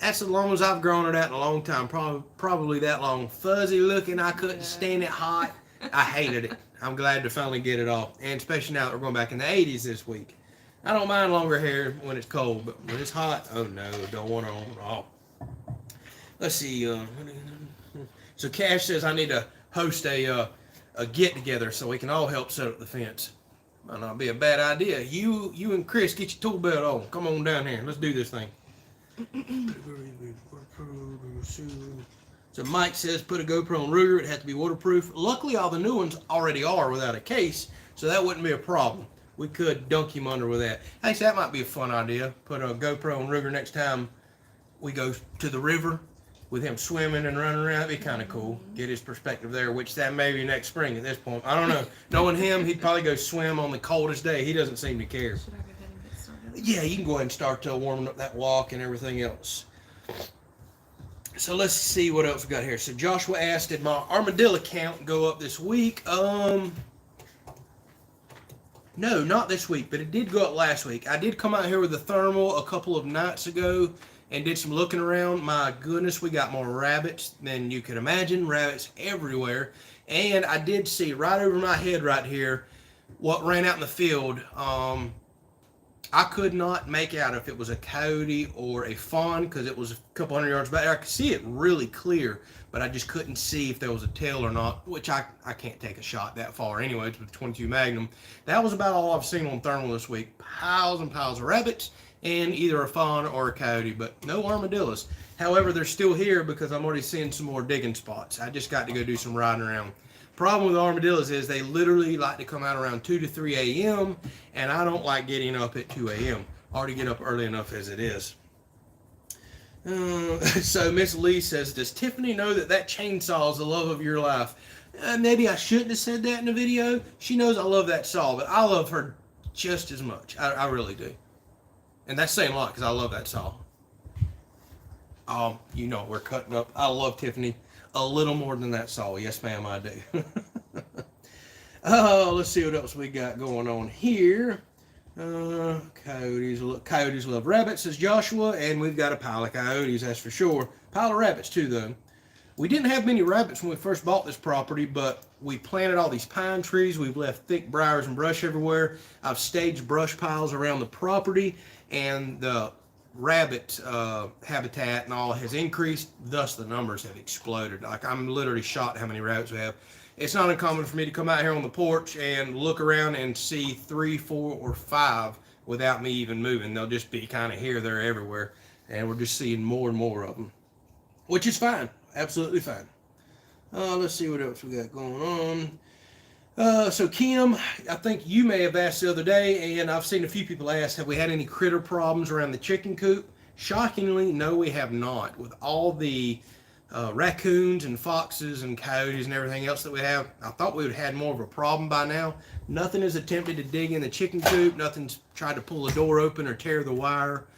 Speaker 1: That's as long as I've grown it out in a long time. Probably that long. Fuzzy looking. I couldn't stand it hot. I hated it. I'm glad to finally get it off. And especially now that we're going back in the 80s this week. I don't mind longer hair when it's cold, but when it's hot, oh no, don't want it on at all. Let's see. So Cash says I need to host a get-together so we can all help set up the fence. Might not be a bad idea. You and Chris, get your tool belt on. Come on down here. Let's do this thing. So Mike says put a GoPro on Ruger. It has to be waterproof. Luckily, all the new ones already are without a case, so that wouldn't be a problem. We could dunk him under with that. Hey, so that might be a fun idea. Put a GoPro on Ruger next time we go to the river with him swimming and running around. That'd be kind of cool. Get his perspective there, which that may be next spring at this point. I don't know. Knowing him, he'd probably go swim on the coldest day. He doesn't seem to care.
Speaker 2: Should I go ahead and get started?
Speaker 1: Yeah, you can go ahead and start warming up that walk and everything else. So let's see what else we got here. So Joshua asked, did my armadillo count go up this week? No, not this week, but it did go up last week. I did come out here with a thermal a couple of nights ago and did some looking around. My goodness, we got more rabbits than you could imagine. Rabbits everywhere. And I did see right over my head right here what ran out in the field. I could not make out if it was a coyote or a fawn because it was a couple hundred yards back. I could see it really clear, but I just couldn't see if there was a tail or not, which I can't take a shot that far anyways with 22 Magnum. That was about all I've seen on thermal this week. Piles and piles of rabbits and either a fawn or a coyote, but no armadillos. However, they're still here because I'm already seeing some more digging spots. I just got to go do some riding around. Problem with armadillos is they literally like to come out around 2 to 3 a.m. and I don't like getting up at 2 a.m. I already get up early enough as it is. So Miss Lee says, does Tiffany know that chainsaw is the love of your life? Maybe I shouldn't have said that in the video. She knows I love that saw, but I love her just as much. I really do. And that's saying a lot because I love that saw. We're cutting up. I love Tiffany a little more than that saw. Yes, ma'am, I do. Let's see what else we got going on here. Coyotes love rabbits, says Joshua, and we've got a pile of coyotes, that's for sure. Pile of rabbits too, though. We didn't have many rabbits when we first bought this property, but we planted all these pine trees. We've left thick briars and brush everywhere. I've staged brush piles around the property, and the rabbit habitat and all has increased. Thus, the numbers have exploded. Like, I'm literally shocked how many rabbits we have. It's not uncommon for me to come out here on the porch and look around and see 3, 4, or 5 without me even moving. They'll just be kind of here, there, everywhere, and we're just seeing more and more of them, which is fine. Absolutely fine. Let's see what else we got going on. So Kim, I think you may have asked the other day, and I've seen a few people ask, have we had any critter problems around the chicken coop? Shockingly, no, we have not. With all the raccoons and foxes and coyotes and everything else that we have, I thought we would have had more of a problem by now. Nothing has attempted to dig in the chicken coop. Nothing's tried to pull the door open or tear the wire.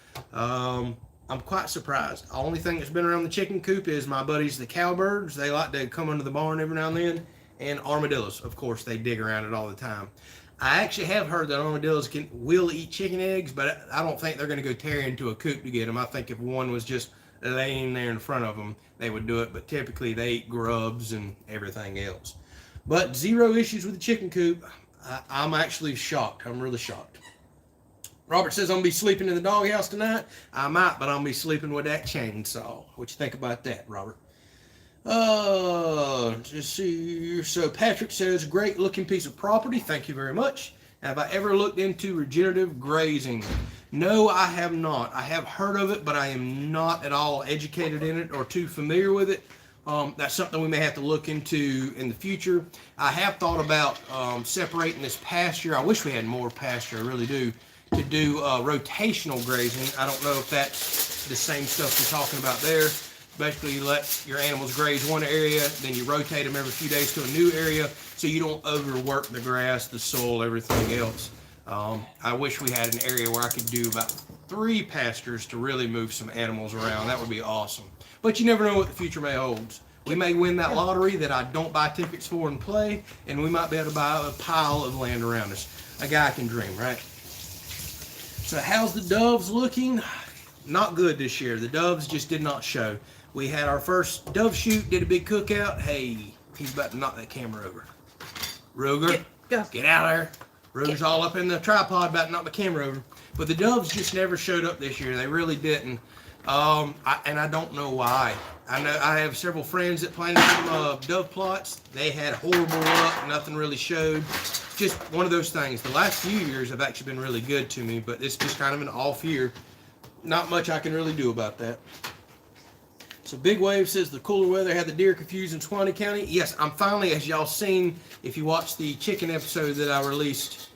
Speaker 1: I'm quite surprised. The only thing that's been around the chicken coop is my buddies, the cowbirds. They like to come under the barn every now and then. And armadillos, of course, they dig around it all the time. I actually have heard that armadillos will eat chicken eggs, but I don't think they're going to go tear into a coop to get them. I think if one was just laying there in front of them, they would do it. But typically, they eat grubs and everything else. But zero issues with the chicken coop. I'm actually shocked. I'm really shocked. Robert says, I'm going to be sleeping in the doghouse tonight. I might, but I'm going to be sleeping with that chainsaw. What you think about that, Robert? Let's see. So Patrick says, great looking piece of property. Thank you very much. Have I ever looked into regenerative grazing? No, I have not. I have heard of it, but I am not at all educated in it or too familiar with it. That's something we may have to look into in the future. I have thought about separating this pasture. I wish we had more pasture, I really do, to do rotational grazing. I don't know if that's the same stuff you're talking about there. Basically, you let your animals graze one area, then you rotate them every few days to a new area so you don't overwork the grass, the soil, everything else. I wish we had an area where I could do about 3 pastures to really move some animals around. That would be awesome. But you never know what the future may hold. We may win that lottery that I don't buy tickets for and play, and we might be able to buy a pile of land around us. A guy can dream, right? So how's the doves looking? Not good this year. The doves just did not show. We had our first dove shoot, did a big cookout. Hey, he's about to knock that camera over. Ruger, get out of there. Ruger's all up in the tripod about to knock the camera over. But the doves just never showed up this year. They really didn't. And I don't know why. I know I have several friends that planted some dove plots. They had horrible luck. Nothing really showed. Just one of those things. The last few years have actually been really good to me, but it's just kind of an off year. Not much I can really do about that. So Big Wave says the cooler weather had the deer confused in Suwannee County. Yes, I'm finally, as y'all seen, if you watched the chicken episode that I released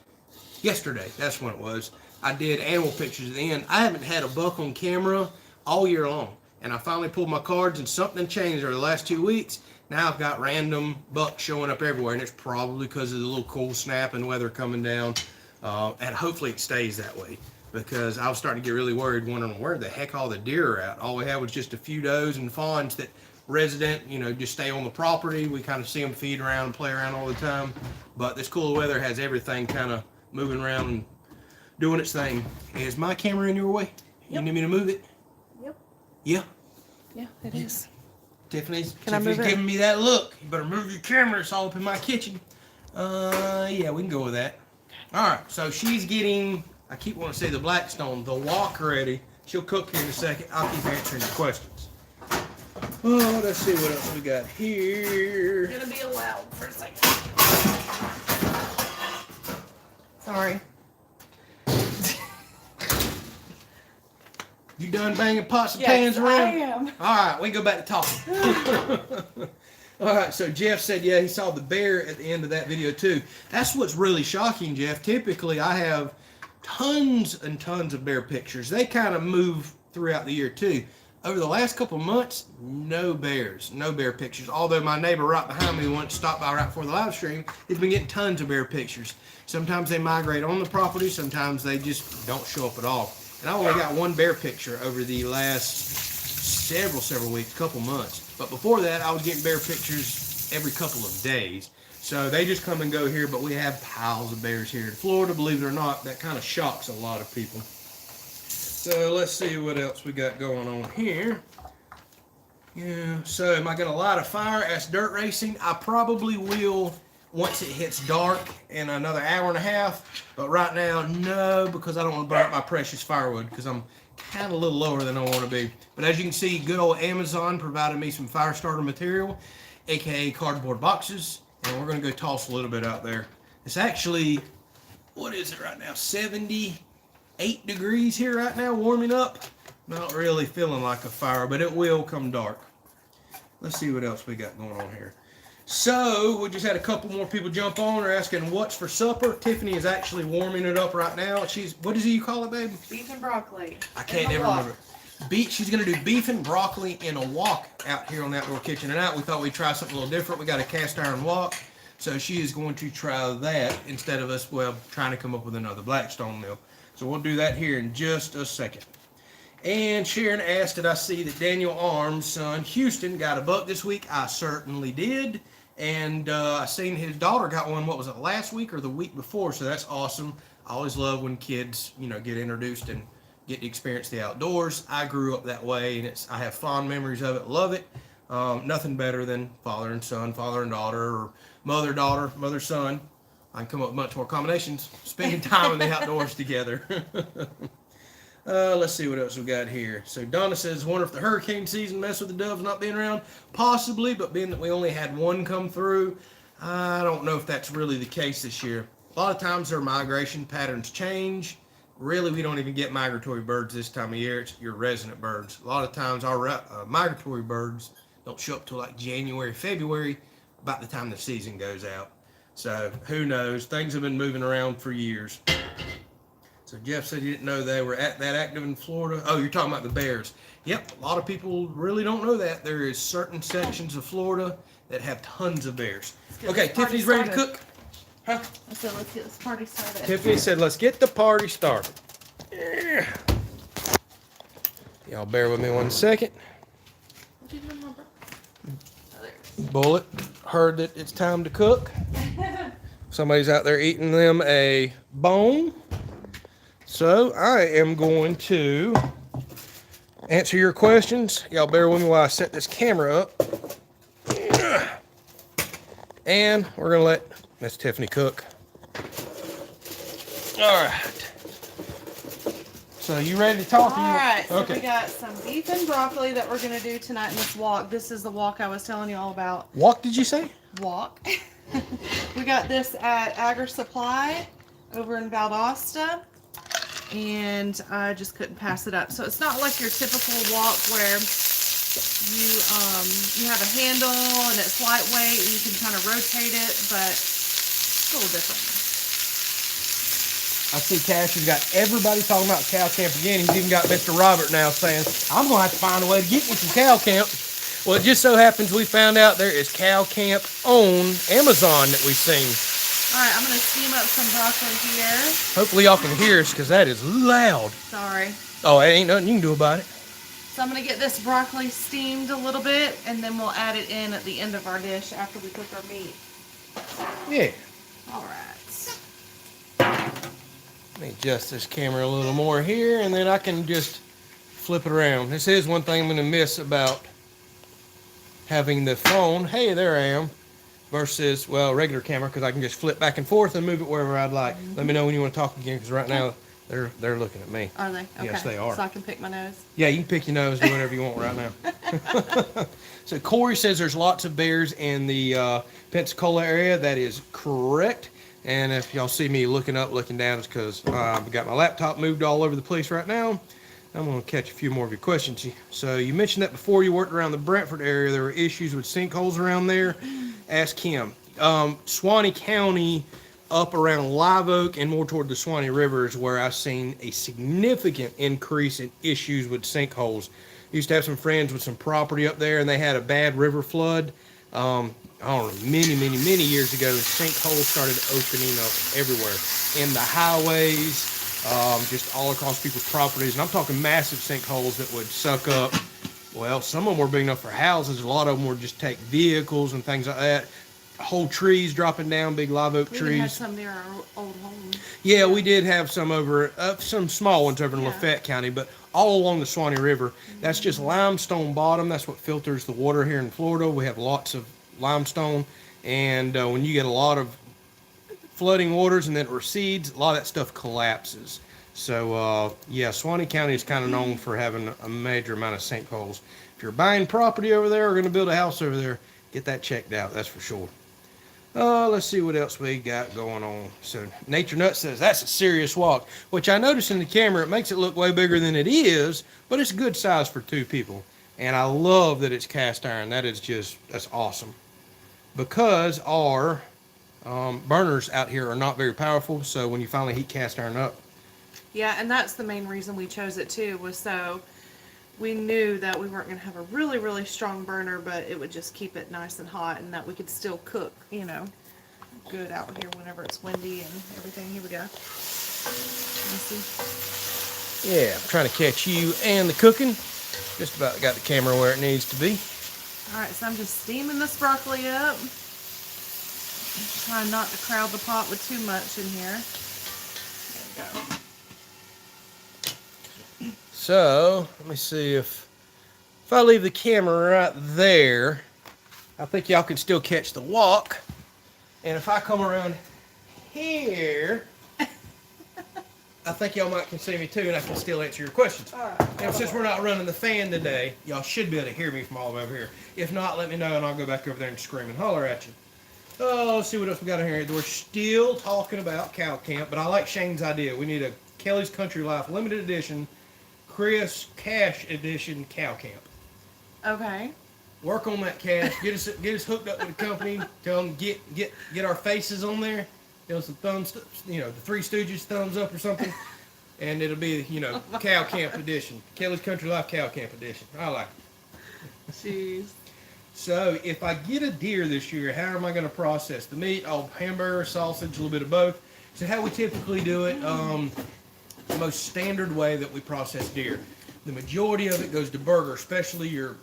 Speaker 1: yesterday, that's when it was, I did animal pictures at the end. I haven't had a buck on camera all year long. And I finally pulled my cards and something changed over the last 2 weeks. Now I've got random bucks showing up everywhere, and it's probably because of the little cool snap and weather coming down. And hopefully it stays that way, because I was starting to get really worried, wondering where the heck all the deer are at. All we had was just a few does and fawns that resident, just stay on the property. We kind of see them feed around and play around all the time. But this cooler weather has everything kind of moving around and doing its thing. Is my camera in your way? You need me to move it?
Speaker 2: Yep.
Speaker 1: Yeah?
Speaker 2: Yeah, it is.
Speaker 1: Tiffany's
Speaker 2: Can I move it?
Speaker 1: giving me that look. You better move your camera. It's all up in my kitchen. Yeah, we can go with that. All right, so she's getting, I keep wanting to say the Blackstone, the wok ready. She'll cook here in a second. I'll keep answering your questions. Oh, let's see what else we got here.
Speaker 2: It's gonna be loud for a second. Sorry.
Speaker 1: You done banging pots and pans around?
Speaker 2: I am.
Speaker 1: All right, we can go back to talking. All right, so Jeff said, yeah, he saw the bear at the end of that video too. That's what's really shocking, Jeff. Typically, I have tons and tons of bear pictures. They kind of move throughout the year too. Over the last couple of months, no bears, no bear pictures. Although my neighbor right behind me once stopped by right before the live stream, he's been getting tons of bear pictures. Sometimes they migrate on the property, sometimes they just don't show up at all. And I only got one bear picture over the last several weeks, couple months. But before that, I was getting bear pictures every couple of days. So they just come and go here, but we have piles of bears here in Florida, believe it or not. That kind of shocks a lot of people. So let's see what else we got going on here. Yeah, so am I going to light a fire? Ask Dirt Racing. I probably will once it hits dark in another hour and a half. But right now, no, because I don't want to burn up my precious firewood because I'm kind of a little lower than I want to be. But as you can see, good old Amazon provided me some fire starter material, aka cardboard boxes. And we're going to go toss a little bit out there. It's actually, what is it right now? 78 degrees here right now, warming up. Not really feeling like a fire, but it will come dark. Let's see what else we got going on here. So, we just had a couple more people jump on. They're asking what's for supper. Tiffany is actually warming it up right now. She's, what does you call it, baby?
Speaker 2: Beef and broccoli.
Speaker 1: I can't never remember. She's going to do beef and broccoli in a wok out here on the Outdoor Kitchen Tonight. We thought we'd try something a little different. We got a cast iron wok. So she is going to try that instead of us, well, trying to come up with another Blackstone meal. So we'll do that here in just a second. And Sharon asked, did I see that Daniel Arms' son, Houston, got a buck this week? I certainly did. And I seen his daughter got one, what was it, last week or the week before? So that's awesome. I always love when kids, you know, get introduced and get to experience the outdoors. I grew up that way, and I have fond memories of it. Love it. Nothing better than father and son, father and daughter, or mother-daughter, mother-son. I can come up with much more combinations. Spending time in the outdoors together. Let's see what else we got here. So Donna says, wonder if the hurricane season messed with the doves not being around. Possibly, but being that we only had one come through, I don't know if that's really the case this year. A lot of times their migration patterns change. Really, we don't even get migratory birds this time of year. It's your resident birds. A lot of times our migratory birds don't show up till like January, February, about the time the season goes out. So who knows? Things have been moving around for years. So Jeff said you didn't know they were that active in Florida. Oh, you're talking about the bears. Yep, a lot of people really don't know that. There is certain sections of Florida that have tons of bears. Okay, Tiffany's ready to cook. Huh?
Speaker 2: I said, let's get this party started.
Speaker 1: Tiffany said, let's get the party started. Yeah. Y'all bear with me 1 second.
Speaker 2: What you doing, my bro? Oh, there.
Speaker 1: Bullet heard that it's time to cook. Somebody's out there eating them a bone. So I am going to answer your questions. Y'all bear with me while I set this camera up. And we're going to let Miss Tiffany cook. All right. So you ready to talk?
Speaker 2: All right. So
Speaker 1: okay.
Speaker 2: We got some beef and broccoli that we're going to do tonight in this wok. This is the wok I was telling you all about.
Speaker 1: Wok, did you say?
Speaker 2: Wok. We got this at Agri Supply over in Valdosta. And I just couldn't pass it up. So it's not like your typical wok where you have a handle and it's lightweight and you can kind of rotate it, but it's a little different.
Speaker 1: I see Cash has got everybody talking about Cow Camp again. He's even got Mr. Robert now saying, I'm going to have to find a way to get me some Cow Camp. Well, it just so happens we found out there is Cow Camp on Amazon that we've seen.
Speaker 2: All right, I'm going to steam up some broccoli here.
Speaker 1: Hopefully y'all can hear us because that is loud.
Speaker 2: Sorry.
Speaker 1: Oh, it ain't nothing you can do about it.
Speaker 2: So I'm going to get this broccoli steamed a little bit, and then we'll add it in at the end of our dish after we cook our meat.
Speaker 1: Yeah.
Speaker 2: All right.
Speaker 1: Let me adjust this camera a little more here, and then I can just flip it around. This is one thing I'm going to miss about having the phone. Hey, there I am. Versus, well, regular camera, because I can just flip back and forth and move it wherever I'd like. Mm-hmm. Let me know when you want to talk again, because right now they're looking at me.
Speaker 2: Are they? Okay.
Speaker 1: Yes, they are.
Speaker 2: So I can pick my nose?
Speaker 1: Yeah, you can pick your nose, do whatever you want right now. So Corey says there's lots of bears in the Pensacola area. That is correct. And if y'all see me looking up, looking down, it's because I've got my laptop moved all over the place right now. I'm going to catch a few more of your questions. So you mentioned that before you worked around the Brentford area, there were issues with sinkholes around there. Ask him. Suwannee County, up around Live Oak and more toward the Suwannee River is where I've seen a significant increase in issues with sinkholes. Used to have some friends with some property up there, and they had a bad river flood. I don't know, many years ago, sinkholes started opening up everywhere. In the highways, just all across people's properties. And I'm talking massive sinkholes that would suck up. Well, some of them were big enough for houses. A lot of them would just take vehicles and things like that. Whole trees dropping down, big live oak trees. We
Speaker 2: had some near our old home.
Speaker 1: Yeah, we did have some over, some small ones over in Lafayette County, but all along the Swanee River. That's just limestone bottom. That's what filters the water here in Florida. We have lots of limestone, and when you get a lot of flooding waters and then it recedes, a lot of that stuff collapses. So yeah, Swanee County is kind of known for having a major amount of sinkholes. If you're buying property over there or going to build a house over there, get that checked out, that's for sure. Let's see what else we got going on. So Nature Nut says that's a serious walk, which I noticed in the camera, it makes it look way bigger than it is, but it's a good size for 2 people. And I love that it's cast iron. That's awesome. Because our burners out here are not very powerful, so when you finally heat cast iron up.
Speaker 2: Yeah, and that's the main reason we chose it too, was so we knew that we weren't going to have a really, really strong burner, but it would just keep it nice and hot, and that we could still cook, you know, good out here whenever it's windy and everything. Here we go. Let me see.
Speaker 1: Yeah, I'm trying to catch you and the cooking. Just about got the camera where it needs to be.
Speaker 2: All right, so I'm just steaming this broccoli up. Trying not to crowd the pot with too much in here. There we go.
Speaker 1: So, let me see if I leave the camera right there, I think y'all can still catch the wok. And if I come around here, I think y'all might can see me too, and I can still answer your questions.
Speaker 2: All right.
Speaker 1: Now, since we're not running the fan today, y'all should be able to hear me from all the way over here. If not, let me know, and I'll go back over there and scream and holler at you. Oh, let's see what else we got in here. We're still talking about cow camp, but I like Shane's idea. We need a Kelley's Country Life limited edition, Chris Cash edition cow camp.
Speaker 2: Okay.
Speaker 1: Work on that, Cash. Get us hooked up with the company. Tell them get our faces on there. Tell them some thumbs, you know, the Three Stooges thumbs up or something, and it'll be, you know, cow camp edition, Kelley's Country Life cow camp edition. I like it.
Speaker 2: Jeez.
Speaker 1: So if I get a deer this year, how am I going to process the meat? Oh, hamburger, sausage, a little bit of both. So how we typically do it, the most standard way that we process deer. The majority of it goes to burger, especially your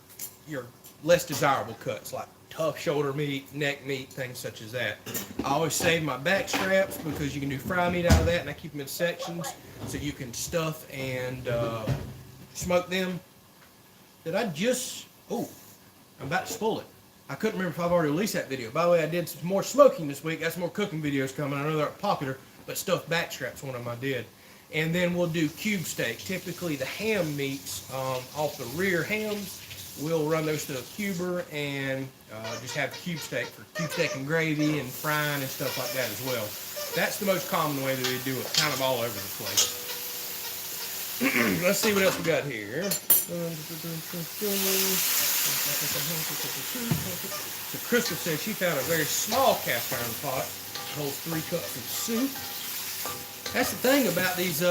Speaker 1: less desirable cuts like tough shoulder meat, neck meat, things such as that. I always save my back straps because you can do fry meat out of that, and I keep them in sections so you can stuff and smoke them. I'm about to spoil it. I couldn't remember if I've already released that video. By the way, I did some more smoking this week. Got some more cooking videos coming. I know they're popular, but stuffed back straps, one of them I did. And then we'll do cube steaks. Typically the ham meats off the rear hams, we'll run those to a cuber and just have cube steak for cube steak and gravy and frying and stuff like that as well. That's the most common way that we do it, kind of all over the place. Let's see what else we got here. So Crystal says she found a very small cast iron pot. It holds 3 cups of soup. That's the thing about these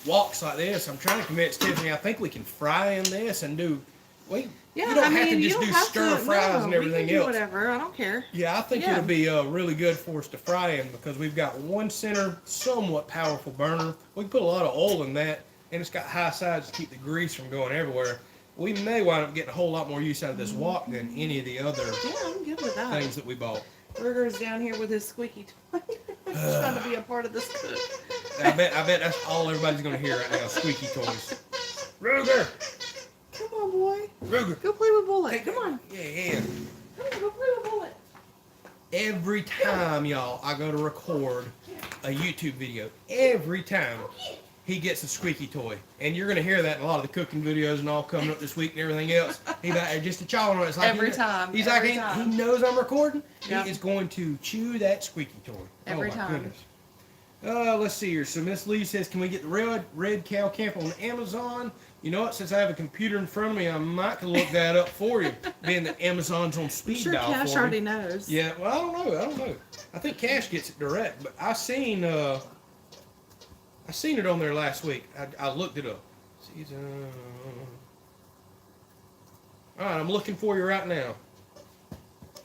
Speaker 1: woks like this. I'm trying to convince Tiffany, I think we can fry in this and do, you don't have to just do stir fries and everything else.
Speaker 2: Whatever, I don't care.
Speaker 1: Yeah, I think it'll be really good for us to fry in because we've got one center, somewhat powerful burner. We can put a lot of oil in that, and it's got high sides to keep the grease from going everywhere. We may wind up getting a whole lot more use out of this wok than any of the other
Speaker 2: I'm good with that.
Speaker 1: things that we bought.
Speaker 2: Ruger's down here with his squeaky toy. He's trying to be a part of this cook.
Speaker 1: I bet that's all everybody's going to hear right now, squeaky toys. Ruger!
Speaker 2: Come on, boy.
Speaker 1: Ruger!
Speaker 2: Go play with Bullet. Come on.
Speaker 1: Yeah.
Speaker 2: Come on, go play with Bullet.
Speaker 1: Every time, y'all, I go to record a YouTube video, every time he gets a squeaky toy. And you're going to hear that in a lot of the cooking videos and all coming up this week and everything else. He's like, just a child on it. It's like
Speaker 2: Every time.
Speaker 1: He's
Speaker 2: every
Speaker 1: like,
Speaker 2: time.
Speaker 1: he knows I'm recording.
Speaker 2: Yep.
Speaker 1: He is going to chew that squeaky toy.
Speaker 2: Every
Speaker 1: oh, my
Speaker 2: time.
Speaker 1: Goodness. Let's see here. So Miss Lee says, can we get the red cow camp on Amazon? You know what? Since I have a computer in front of me, I might can look that up for you. Being that Amazon's on speed
Speaker 2: sure
Speaker 1: dial
Speaker 2: Cash
Speaker 1: for
Speaker 2: already
Speaker 1: me.
Speaker 2: knows.
Speaker 1: Yeah, well, I don't know. I think Cash gets it direct, but I seen it on there last week. I looked it up. All right, I'm looking for you right now.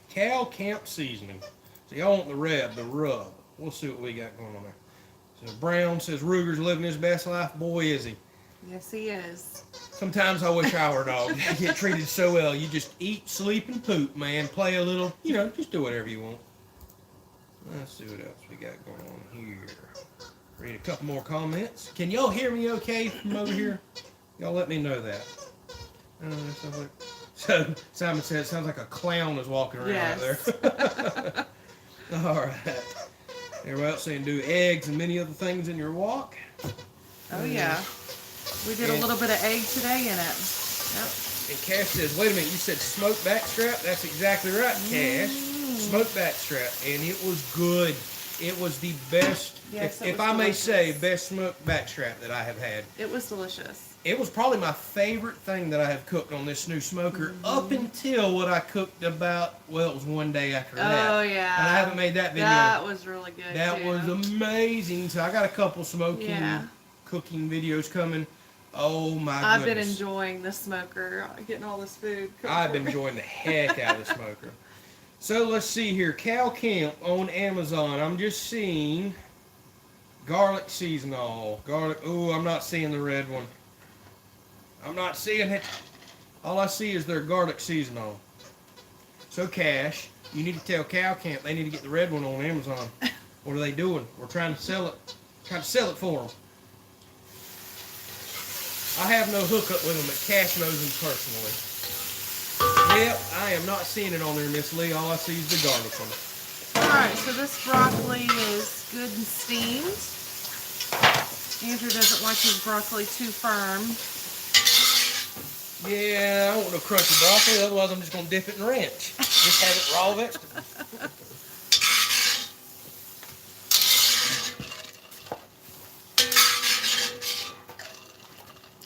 Speaker 1: Cow camp seasoning. So y'all want the rub. We'll see what we got going on there. So Brown says Ruger's living his best life. Boy, is he.
Speaker 2: Yes, he is.
Speaker 1: Sometimes I wish I were a dog. You get treated so well. You just eat, sleep, and poop, man. Play a little, just do whatever you want. Let's see what else we got going on here. Read a couple more comments. Can y'all hear me okay from over here? Y'all let me know that. So Simon said it sounds like a clown is walking around out there. All right. Everybody else saying do eggs and many other things in your walk.
Speaker 2: Oh yeah. We did a little bit of egg today in it. Yep.
Speaker 1: And Cash says, wait a minute, you said smoked backstrap? That's exactly right, Cash. Smoked backstrap. And it was good. It was the best,
Speaker 2: yes,
Speaker 1: if I may say, best smoked backstrap that I have had.
Speaker 2: It was delicious.
Speaker 1: It was probably my favorite thing that I have cooked on this new smoker up until what I cooked about, well, it was one day after that.
Speaker 2: Oh, yeah.
Speaker 1: And I haven't made that video.
Speaker 2: That was really good,
Speaker 1: That was amazing. So I got a couple smoking, cooking videos coming. Oh, my goodness.
Speaker 2: I've been enjoying the smoker, getting all this food cooked.
Speaker 1: I've been enjoying the heck out of the smoker. So let's see here. Cow Camp on Amazon. I'm just seeing garlic seasonal. Garlic. Ooh, I'm not seeing the red one. I'm not seeing it. All I see is their garlic seasonal. So Cash, you need to tell Cow Camp they need to get the red one on Amazon. What are they doing? We're trying to sell it. Trying to sell it for them. I have no hookup with them, but Cash knows them personally. Yep, I am not seeing it on there, Miss Lee. All I see is the garlic one.
Speaker 2: Alright, so this broccoli is good and steamed. Andrew doesn't like his broccoli too firm.
Speaker 1: Yeah, I don't want no crunchy broccoli, otherwise I'm just going to dip it in ranch. Just have it raw vegetable.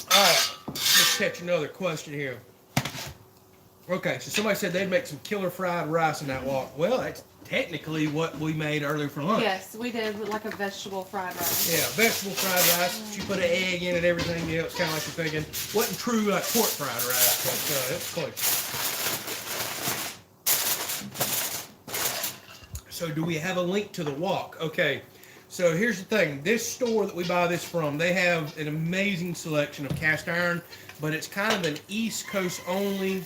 Speaker 1: Alright, let's catch another question here. Okay, so somebody said they'd make some killer fried rice in that walk. Well, that's technically what we made earlier for lunch.
Speaker 2: Yes, we did like a vegetable fried rice.
Speaker 1: Yeah, vegetable fried rice. She put an egg in it, everything. Yeah, it's kind of like you're thinking. Wasn't true like pork fried rice, but it's close. So do we have a link to the walk? Okay, so here's the thing. This store that we buy this from, they have an amazing selection of cast iron, but it's kind of an East Coast only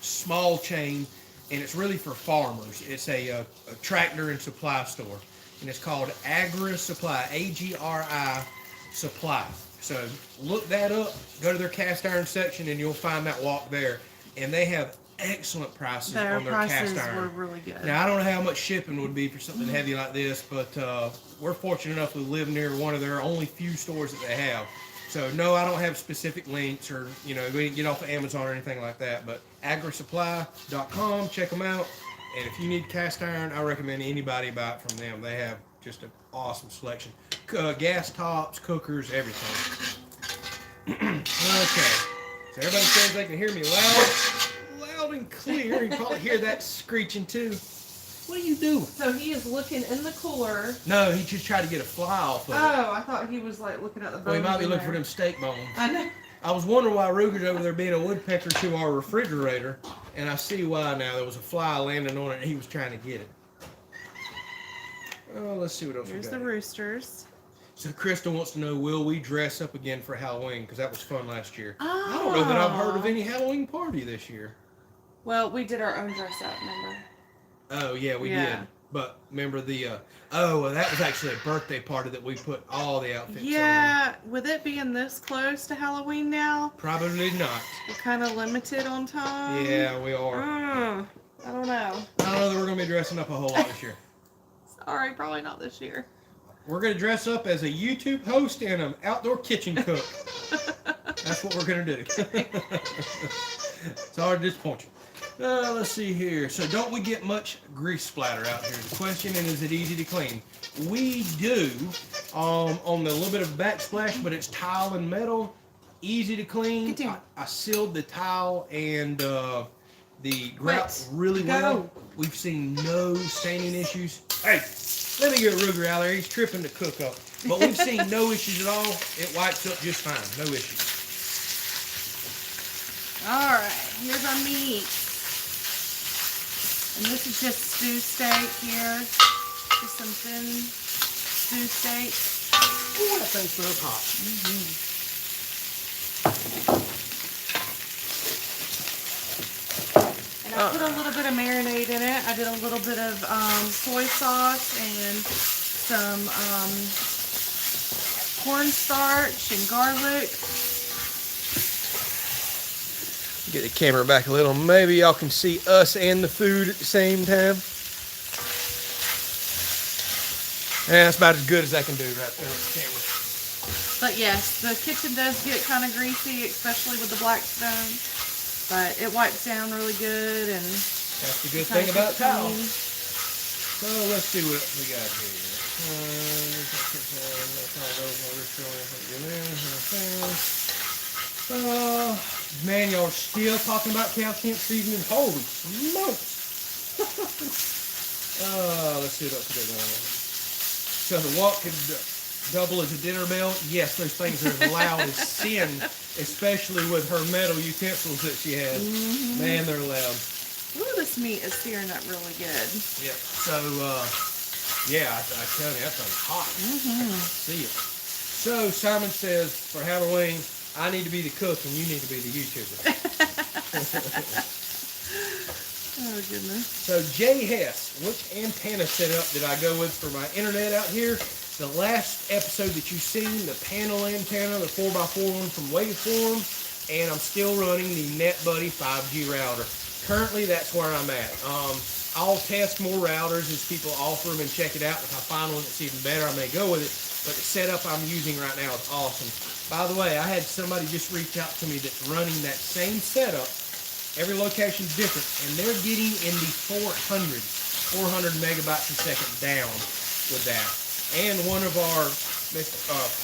Speaker 1: small chain, and it's really for farmers. It's a tractor and supply store, and it's called Agri Supply, A-G-R-I Supply. So look that up, go to their cast iron section, and you'll find that walk there. And they have excellent prices on their cast iron.
Speaker 2: Were really good.
Speaker 1: Now, I don't know how much shipping would be for something heavy like this, but we're fortunate enough to live near one of their only few stores that they have. So, no, I don't have specific links or, you know, we didn't get off of Amazon or anything like that. But agrisupply.com, check them out. And if you need cast iron, I recommend anybody buy it from them. They have just an awesome selection. Gas tops, cookers, everything. Okay. So, everybody says they can hear me loud and clear. You can probably hear that screeching, too. What are you doing?
Speaker 2: So he is looking in the cooler.
Speaker 1: No, he just tried to get a fly off of it.
Speaker 2: Oh, I thought he was like looking at the bones.
Speaker 1: Well, he might be looking for them steak bones.
Speaker 2: I know.
Speaker 1: I was wondering why Ruger's over there being a woodpecker to our refrigerator, and I see why now. There was a fly landing on it, and he was trying to get it. Oh, let's see what else we got.
Speaker 2: Here's the roosters.
Speaker 1: So Crystal wants to know, will we dress up again for Halloween? Because that was fun last year.
Speaker 2: Oh.
Speaker 1: I don't know that I've heard of any Halloween party this year.
Speaker 2: Well, we did our own dress up, remember?
Speaker 1: Oh, yeah, we did. But remember the, well, that was actually a birthday party that we put all the outfits on.
Speaker 2: Yeah, with it being this close to Halloween now?
Speaker 1: Probably not.
Speaker 2: We're kind of limited on time.
Speaker 1: Yeah, we are.
Speaker 2: I don't know.
Speaker 1: I don't know that we're going to be dressing up a whole lot this year.
Speaker 2: Sorry, probably not this year.
Speaker 1: We're going to dress up as a YouTube host and an outdoor kitchen cook. That's what we're going to do. Sorry to disappoint you. Let's see here. So don't we get much grease splatter out here? The question is it easy to clean? We do on the little bit of backsplash, but it's tile and metal. Easy to clean. I sealed the tile and the grout really well. We've seen no staining issues. Hey, let me get Ruger out there. He's tripping to cook up. But we've seen no issues at all. It wipes up just fine. No issues.
Speaker 2: All right, here's our meat. And this is just stew steak here. Just some thin stew steak.
Speaker 1: Oh, that thing smells hot.
Speaker 2: And I put a little bit of marinade in it. I did a little bit of soy sauce and some cornstarch and garlic.
Speaker 1: Get the camera back a little. Maybe y'all can see us and the food at the same time. Yeah, that's about as good as I can do right there with the camera.
Speaker 2: But yes, the kitchen does get kind of greasy, especially with the Blackstone. But it wipes down really good, and
Speaker 1: that's the good thing about towel. So let's see what we got here. Man, y'all are still talking about cow camp seasoning. Holy smokes! Let's see what else we got going on. So the wok could double as a dinner bell. Yes, those things are as loud as sin, especially with her metal utensils that she has. Mm-hmm. Man, they're loud.
Speaker 2: Ooh, this meat is searing up really good.
Speaker 1: Yep. So, yeah, I tell you, that thing's hot. Mm-hmm. I can see it. So Simon says, for Halloween, I need to be the cook and you need to be the YouTuber.
Speaker 2: Oh, goodness.
Speaker 1: So Jay Hess, which antenna setup did I go with for my internet out here? The last episode that you've seen, the panel antenna, the 4x4 one from Waveform, and I'm still running the NetBuddy 5G router. Currently, that's where I'm at. I'll test more routers as people offer them and check it out. If I find one that's even better, I may go with it. But the setup I'm using right now is awesome. By the way, I had somebody just reach out to me that's running that same setup. Every location's different, and they're getting in the 400 megabytes a second down with that. And one of our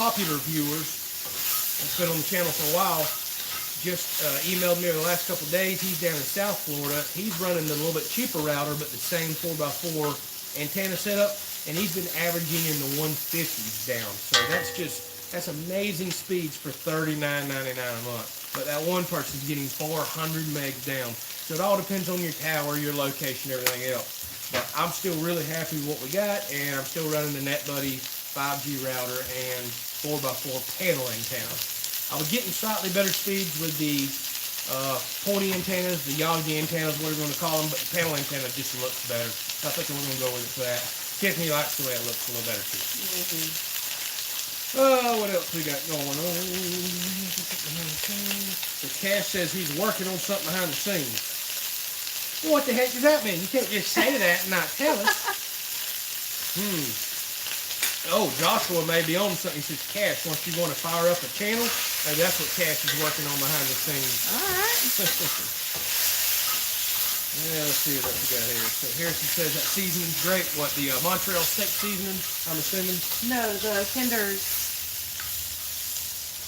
Speaker 1: popular viewers that's been on the channel for a while just emailed me the last couple of days. He's down in South Florida. He's running the little bit cheaper router, but the same 4x4 antenna setup, and he's been averaging in the 150s down. So that's amazing speeds for $39.99 a month. But that one person's getting 400 megs down. So it all depends on your tower, your location, everything else. But I'm still really happy with what we got, and I'm still running the NetBuddy 5G router and 4x4 panel antenna. I was getting slightly better speeds with the pointy antennas, the Yagi antennas, whatever you want to call them, but the panel antenna just looks better. So I think we're going to go with it for that. Tiffany likes the way it looks a little better too. Mm-hmm. What else we got going on? The Cash says he's working on something behind the scenes. Well, what the heck does that mean? You can't just say that and not tell us. Oh, Joshua may be on something. He says, Cash, once you want to fire up a channel, maybe that's what Cash is working on behind the scenes.
Speaker 2: All right.
Speaker 1: Yeah, let's see what we got here. So Harrison says that seasoning's great. What, the Montreal steak seasoning, I'm assuming?
Speaker 2: No, the Kinder's.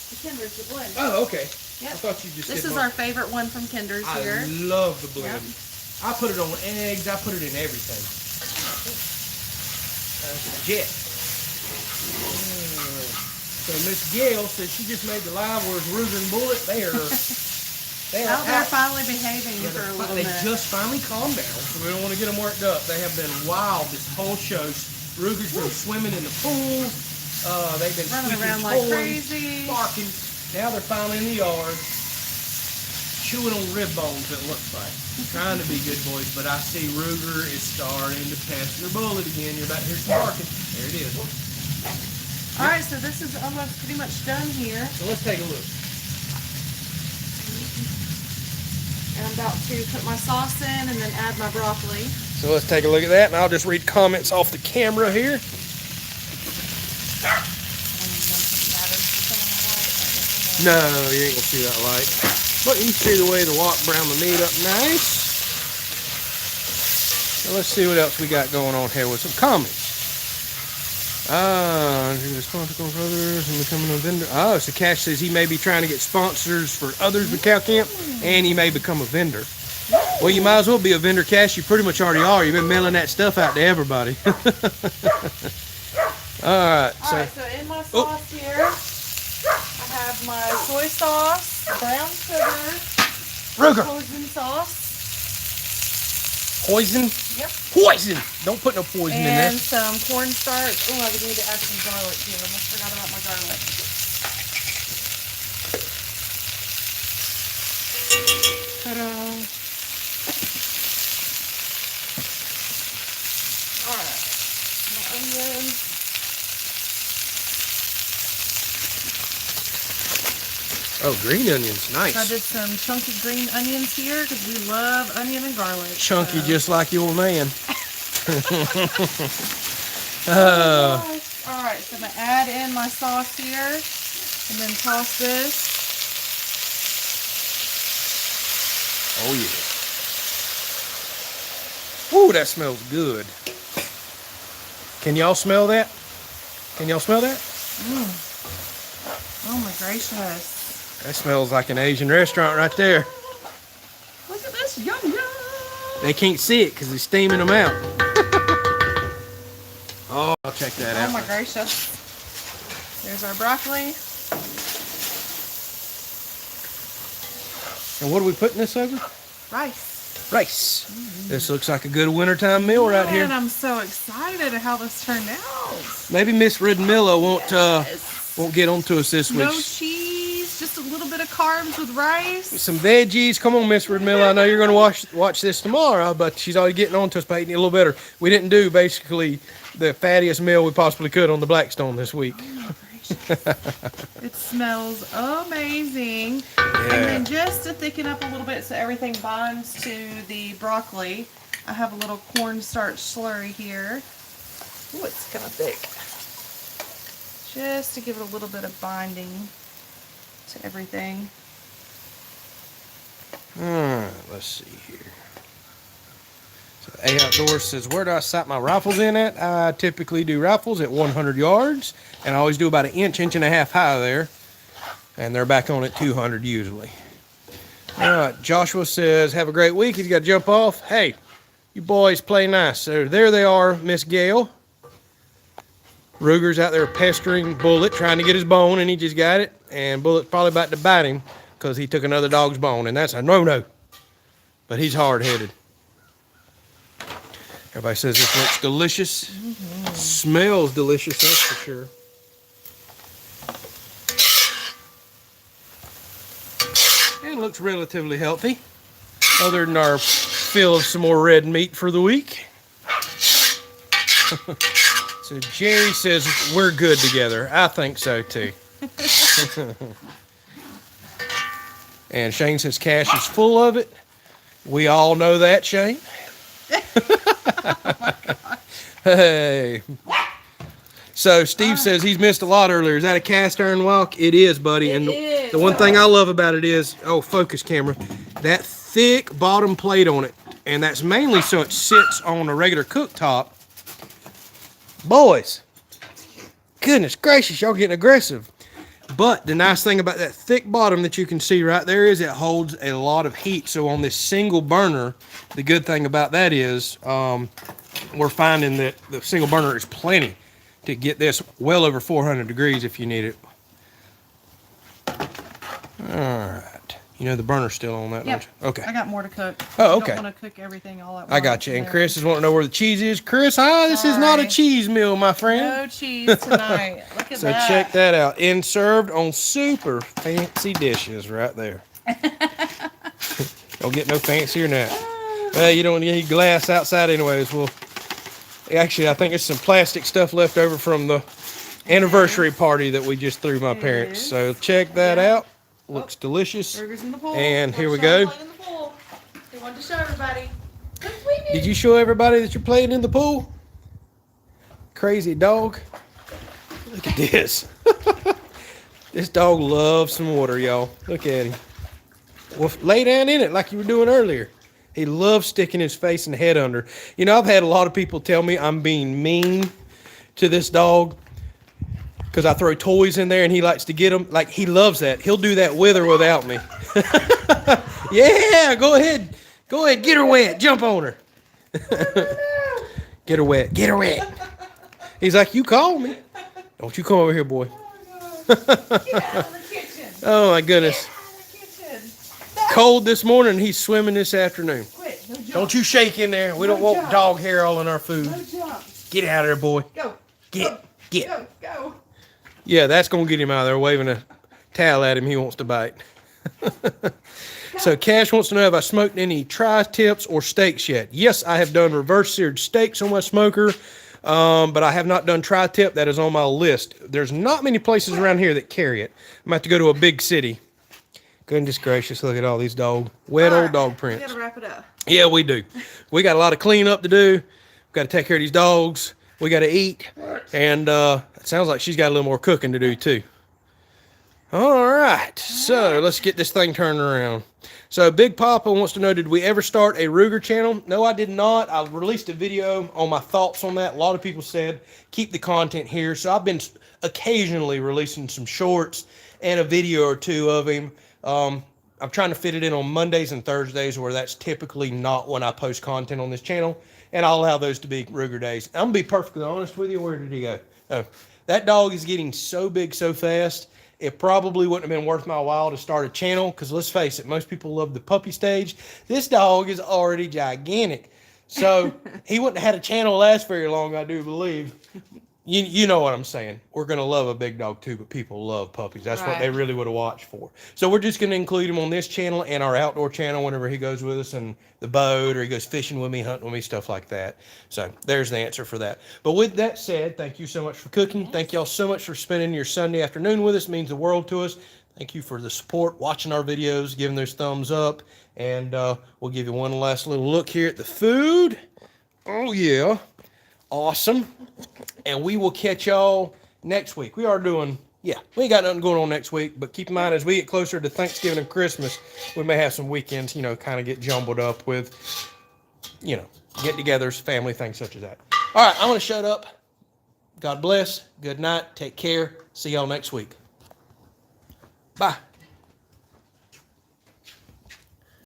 Speaker 2: The Kinder's, the blend.
Speaker 1: Oh, okay.
Speaker 2: Yep.
Speaker 1: I thought you just
Speaker 2: This
Speaker 1: said
Speaker 2: is our favorite one from Kinder's here.
Speaker 1: I love the blend.
Speaker 2: Yep.
Speaker 1: I put it on eggs. I put it in everything. That's legit. So Miss Gail says she just made the live where Ruger and Bullet, they're
Speaker 2: finally behaving for a little bit.
Speaker 1: They just finally calmed down, so we don't want to get them worked up. They have been wild this whole show. Ruger's been swimming in the pool. They've been
Speaker 2: running around like crazy,
Speaker 1: barking. Now they're finally in the yard, chewing on rib bones, it looks like. Trying to be good boys, but I see Ruger is starting to pass your Bullet again. You're about to hear some barking. There it is.
Speaker 2: All right, so this is almost pretty much done here.
Speaker 1: So let's take a look.
Speaker 2: And I'm about to put my sauce in and then add my broccoli.
Speaker 1: So let's take a look at that, and I'll just read comments off the camera here. No, you ain't gonna see that light. But you can see the way the wok browned the meat up nice. So let's see what else we got going on here with some comments. Responsible for others and becoming a vendor. Oh, so Cash says he may be trying to get sponsors for others with cow camp, and he may become a vendor. Well, you might as well be a vendor, Cash. You pretty much already are. You've been mailing that stuff out to everybody. Alright,
Speaker 2: so in my sauce here, I have my soy sauce, brown sugar, poison sauce.
Speaker 1: Poison?
Speaker 2: Yep.
Speaker 1: Poison! Don't put no poison in there.
Speaker 2: And some cornstarch. Oh, I need to add some garlic too. I almost forgot about my garlic. Ta-da! Alright. My onions.
Speaker 1: Oh, green onions. Nice.
Speaker 2: I did some chunky green onions here because we love onion and garlic.
Speaker 1: Chunky,
Speaker 2: so.
Speaker 1: just like your man.
Speaker 2: Oh, all right, so I'm going to add in my sauce here and then toss this.
Speaker 1: Oh, yeah. Ooh, that smells good. Can y'all smell that? Can y'all smell that?
Speaker 2: Oh, my gracious.
Speaker 1: That smells like an Asian restaurant right there.
Speaker 2: Look at this. Yum, yum.
Speaker 1: They can't see it because they're steaming them out. Oh, I'll check that out.
Speaker 2: Oh, my gracious. There's our broccoli.
Speaker 1: And what are we putting this over?
Speaker 2: Rice.
Speaker 1: Rice. This looks like a good wintertime meal right here.
Speaker 2: And I'm so excited at how this turned out.
Speaker 1: Maybe Miss Redmilla won't
Speaker 2: Yes.
Speaker 1: won't get on to us this week.
Speaker 2: No cheese, just a little bit of carbs with rice.
Speaker 1: Some veggies. Come on, Miss Redmilla. I know you're going to watch this tomorrow, but she's already getting on to us by eating it a little better. We didn't do basically the fattiest meal we possibly could on the Blackstone this week.
Speaker 2: Oh, it smells amazing.
Speaker 1: Yeah.
Speaker 2: And then just to thicken up a little bit so everything binds to the broccoli, I have a little cornstarch slurry here. Ooh, it's kind of thick. Just to give it a little bit of binding to everything.
Speaker 1: Let's see here. So A Outdoors says, where do I sight my rifles in at? I typically do rifles at 100 yards, and I always do about an inch and a half high there, and they're back on at 200 usually. All right, Joshua says, have a great week. He's got to jump off. Hey, you boys play nice. So there they are, Miss Gail. Ruger's out there pestering Bullet, trying to get his bone, and he just got it. And Bullet's probably about to bite him because he took another dog's bone, and that's a no-no. But he's hard-headed. Everybody says this looks delicious. Smells delicious, that's for sure. And looks relatively healthy, other than our fill of some more red meat for the week. So Jerry says we're good together. I think so too. And Shane says Cash is full of it. We all know that, Shane.
Speaker 2: Oh my God.
Speaker 1: Hey. So Steve says he's missed a lot earlier. Is that a cast iron wok? It is, buddy.
Speaker 2: It
Speaker 1: and
Speaker 2: is.
Speaker 1: The one thing I love about it is, oh, focus camera, that thick bottom plate on it. And that's mainly so it sits on a regular cooktop. Boys, goodness gracious, y'all getting aggressive. But the nice thing about that thick bottom that you can see right there is it holds a lot of heat. So on this single burner, the good thing about that is we're finding that the single burner is plenty to get this well over 400 degrees if you need it. All right. You know the burner's still on that,
Speaker 2: Yep.
Speaker 1: don't you? Okay.
Speaker 2: I got more to cook.
Speaker 1: Oh, okay.
Speaker 2: I don't want to cook everything all at once.
Speaker 1: I got you.
Speaker 2: in
Speaker 1: And
Speaker 2: there.
Speaker 1: Chris is wanting to know where the cheese is. Chris, hi, this is not a
Speaker 2: Sorry.
Speaker 1: cheese meal, my friend.
Speaker 2: No cheese tonight. Look at
Speaker 1: So
Speaker 2: that.
Speaker 1: check that out. And served on super fancy dishes right there. Don't get no fancier than that. Well, you don't need glass outside anyways. Well, actually, I think there's some plastic stuff left over from the anniversary party that we just threw my parents.
Speaker 2: is.
Speaker 1: So check that
Speaker 2: Yeah.
Speaker 1: out. Looks delicious.
Speaker 2: Burgers in the pool.
Speaker 1: And here we
Speaker 2: Wanted
Speaker 1: go.
Speaker 2: to show 'em playing in the pool. They wanted to show everybody. Look, we
Speaker 1: Did you show everybody that you're playing in the pool? Crazy dog. Look at this. This dog loves some water, y'all. Look at him. Well, lay down in it like you were doing earlier. He loves sticking his face and head under. You know, I've had a lot of people tell me I'm being mean to this dog because I throw toys in there and he likes to get them. Like, he loves that. He'll do that with or without me. Yeah, go ahead. Go ahead. Get her wet. Jump on her. Get her wet. Get her wet. He's like, you called me. Don't you come over here, boy.
Speaker 2: Get out of the kitchen.
Speaker 1: Oh, my goodness.
Speaker 2: Get out of the kitchen.
Speaker 1: Cold this morning. He's swimming this afternoon.
Speaker 2: Quit. No jump.
Speaker 1: Don't you shake in there. We don't want dog hair all in our food.
Speaker 2: No jump.
Speaker 1: Get out of there, boy.
Speaker 2: Go.
Speaker 1: Get.
Speaker 2: Go. Go.
Speaker 1: Yeah, that's going to get him out of there. Waving a towel at him. He wants to bite. So Cash wants to know, have I smoked any tri-tips or steaks yet? Yes, I have done reverse seared steaks on my smoker, but I have not done tri-tip. That is on my list. There's not many places around here that carry it. I'm going to have to go to a big city Goodness gracious, look at all these wet old dog prints.
Speaker 2: We gotta wrap it up.
Speaker 1: Yeah, we do. We got a lot of cleanup to do. We've got to take care of these dogs. We got to eat. And it sounds like she's got a little more cooking to do too. All right, so let's get this thing turned around. So Big Papa wants to know, did we ever start a Ruger channel? No, I did not. I released a video on my thoughts on that. A lot of people said, keep the content here. So I've been occasionally releasing some shorts and a video or two of him. I'm trying to fit it in on Mondays and Thursdays, where that's typically not when I post content on this channel. And I'll allow those to be Ruger days. I'm going to be perfectly honest with you. Where did he go? Oh, that dog is getting so big so fast. It probably wouldn't have been worth my while to start a channel, because let's face it, most people love the puppy stage. This dog is already gigantic. So he wouldn't have had a channel last very long, I do believe. You know what I'm saying. We're going to love a big dog too, but people love puppies. That's what they really would have watched for. So we're just going to include him on this channel and our outdoor channel whenever he goes with us and the boat, or he goes fishing with me, hunting with me, stuff like that. So there's the answer for that. But with that said, thank you so much for cooking. Thank y'all so much for spending your Sunday afternoon with us. It means the world to us. Thank you for the support, watching our videos, giving those thumbs up. And we'll give you one last little look here at the food. Oh, yeah. Awesome. And we will catch y'all next week. We are doing, we ain't got nothing going on next week, but keep in mind, as we get closer to Thanksgiving and Christmas, we may have some weekends, kind of get jumbled up with, get-togethers, family things such as that. All right, I'm going to shut up. God bless. Good night. Take care. See y'all next week. Bye.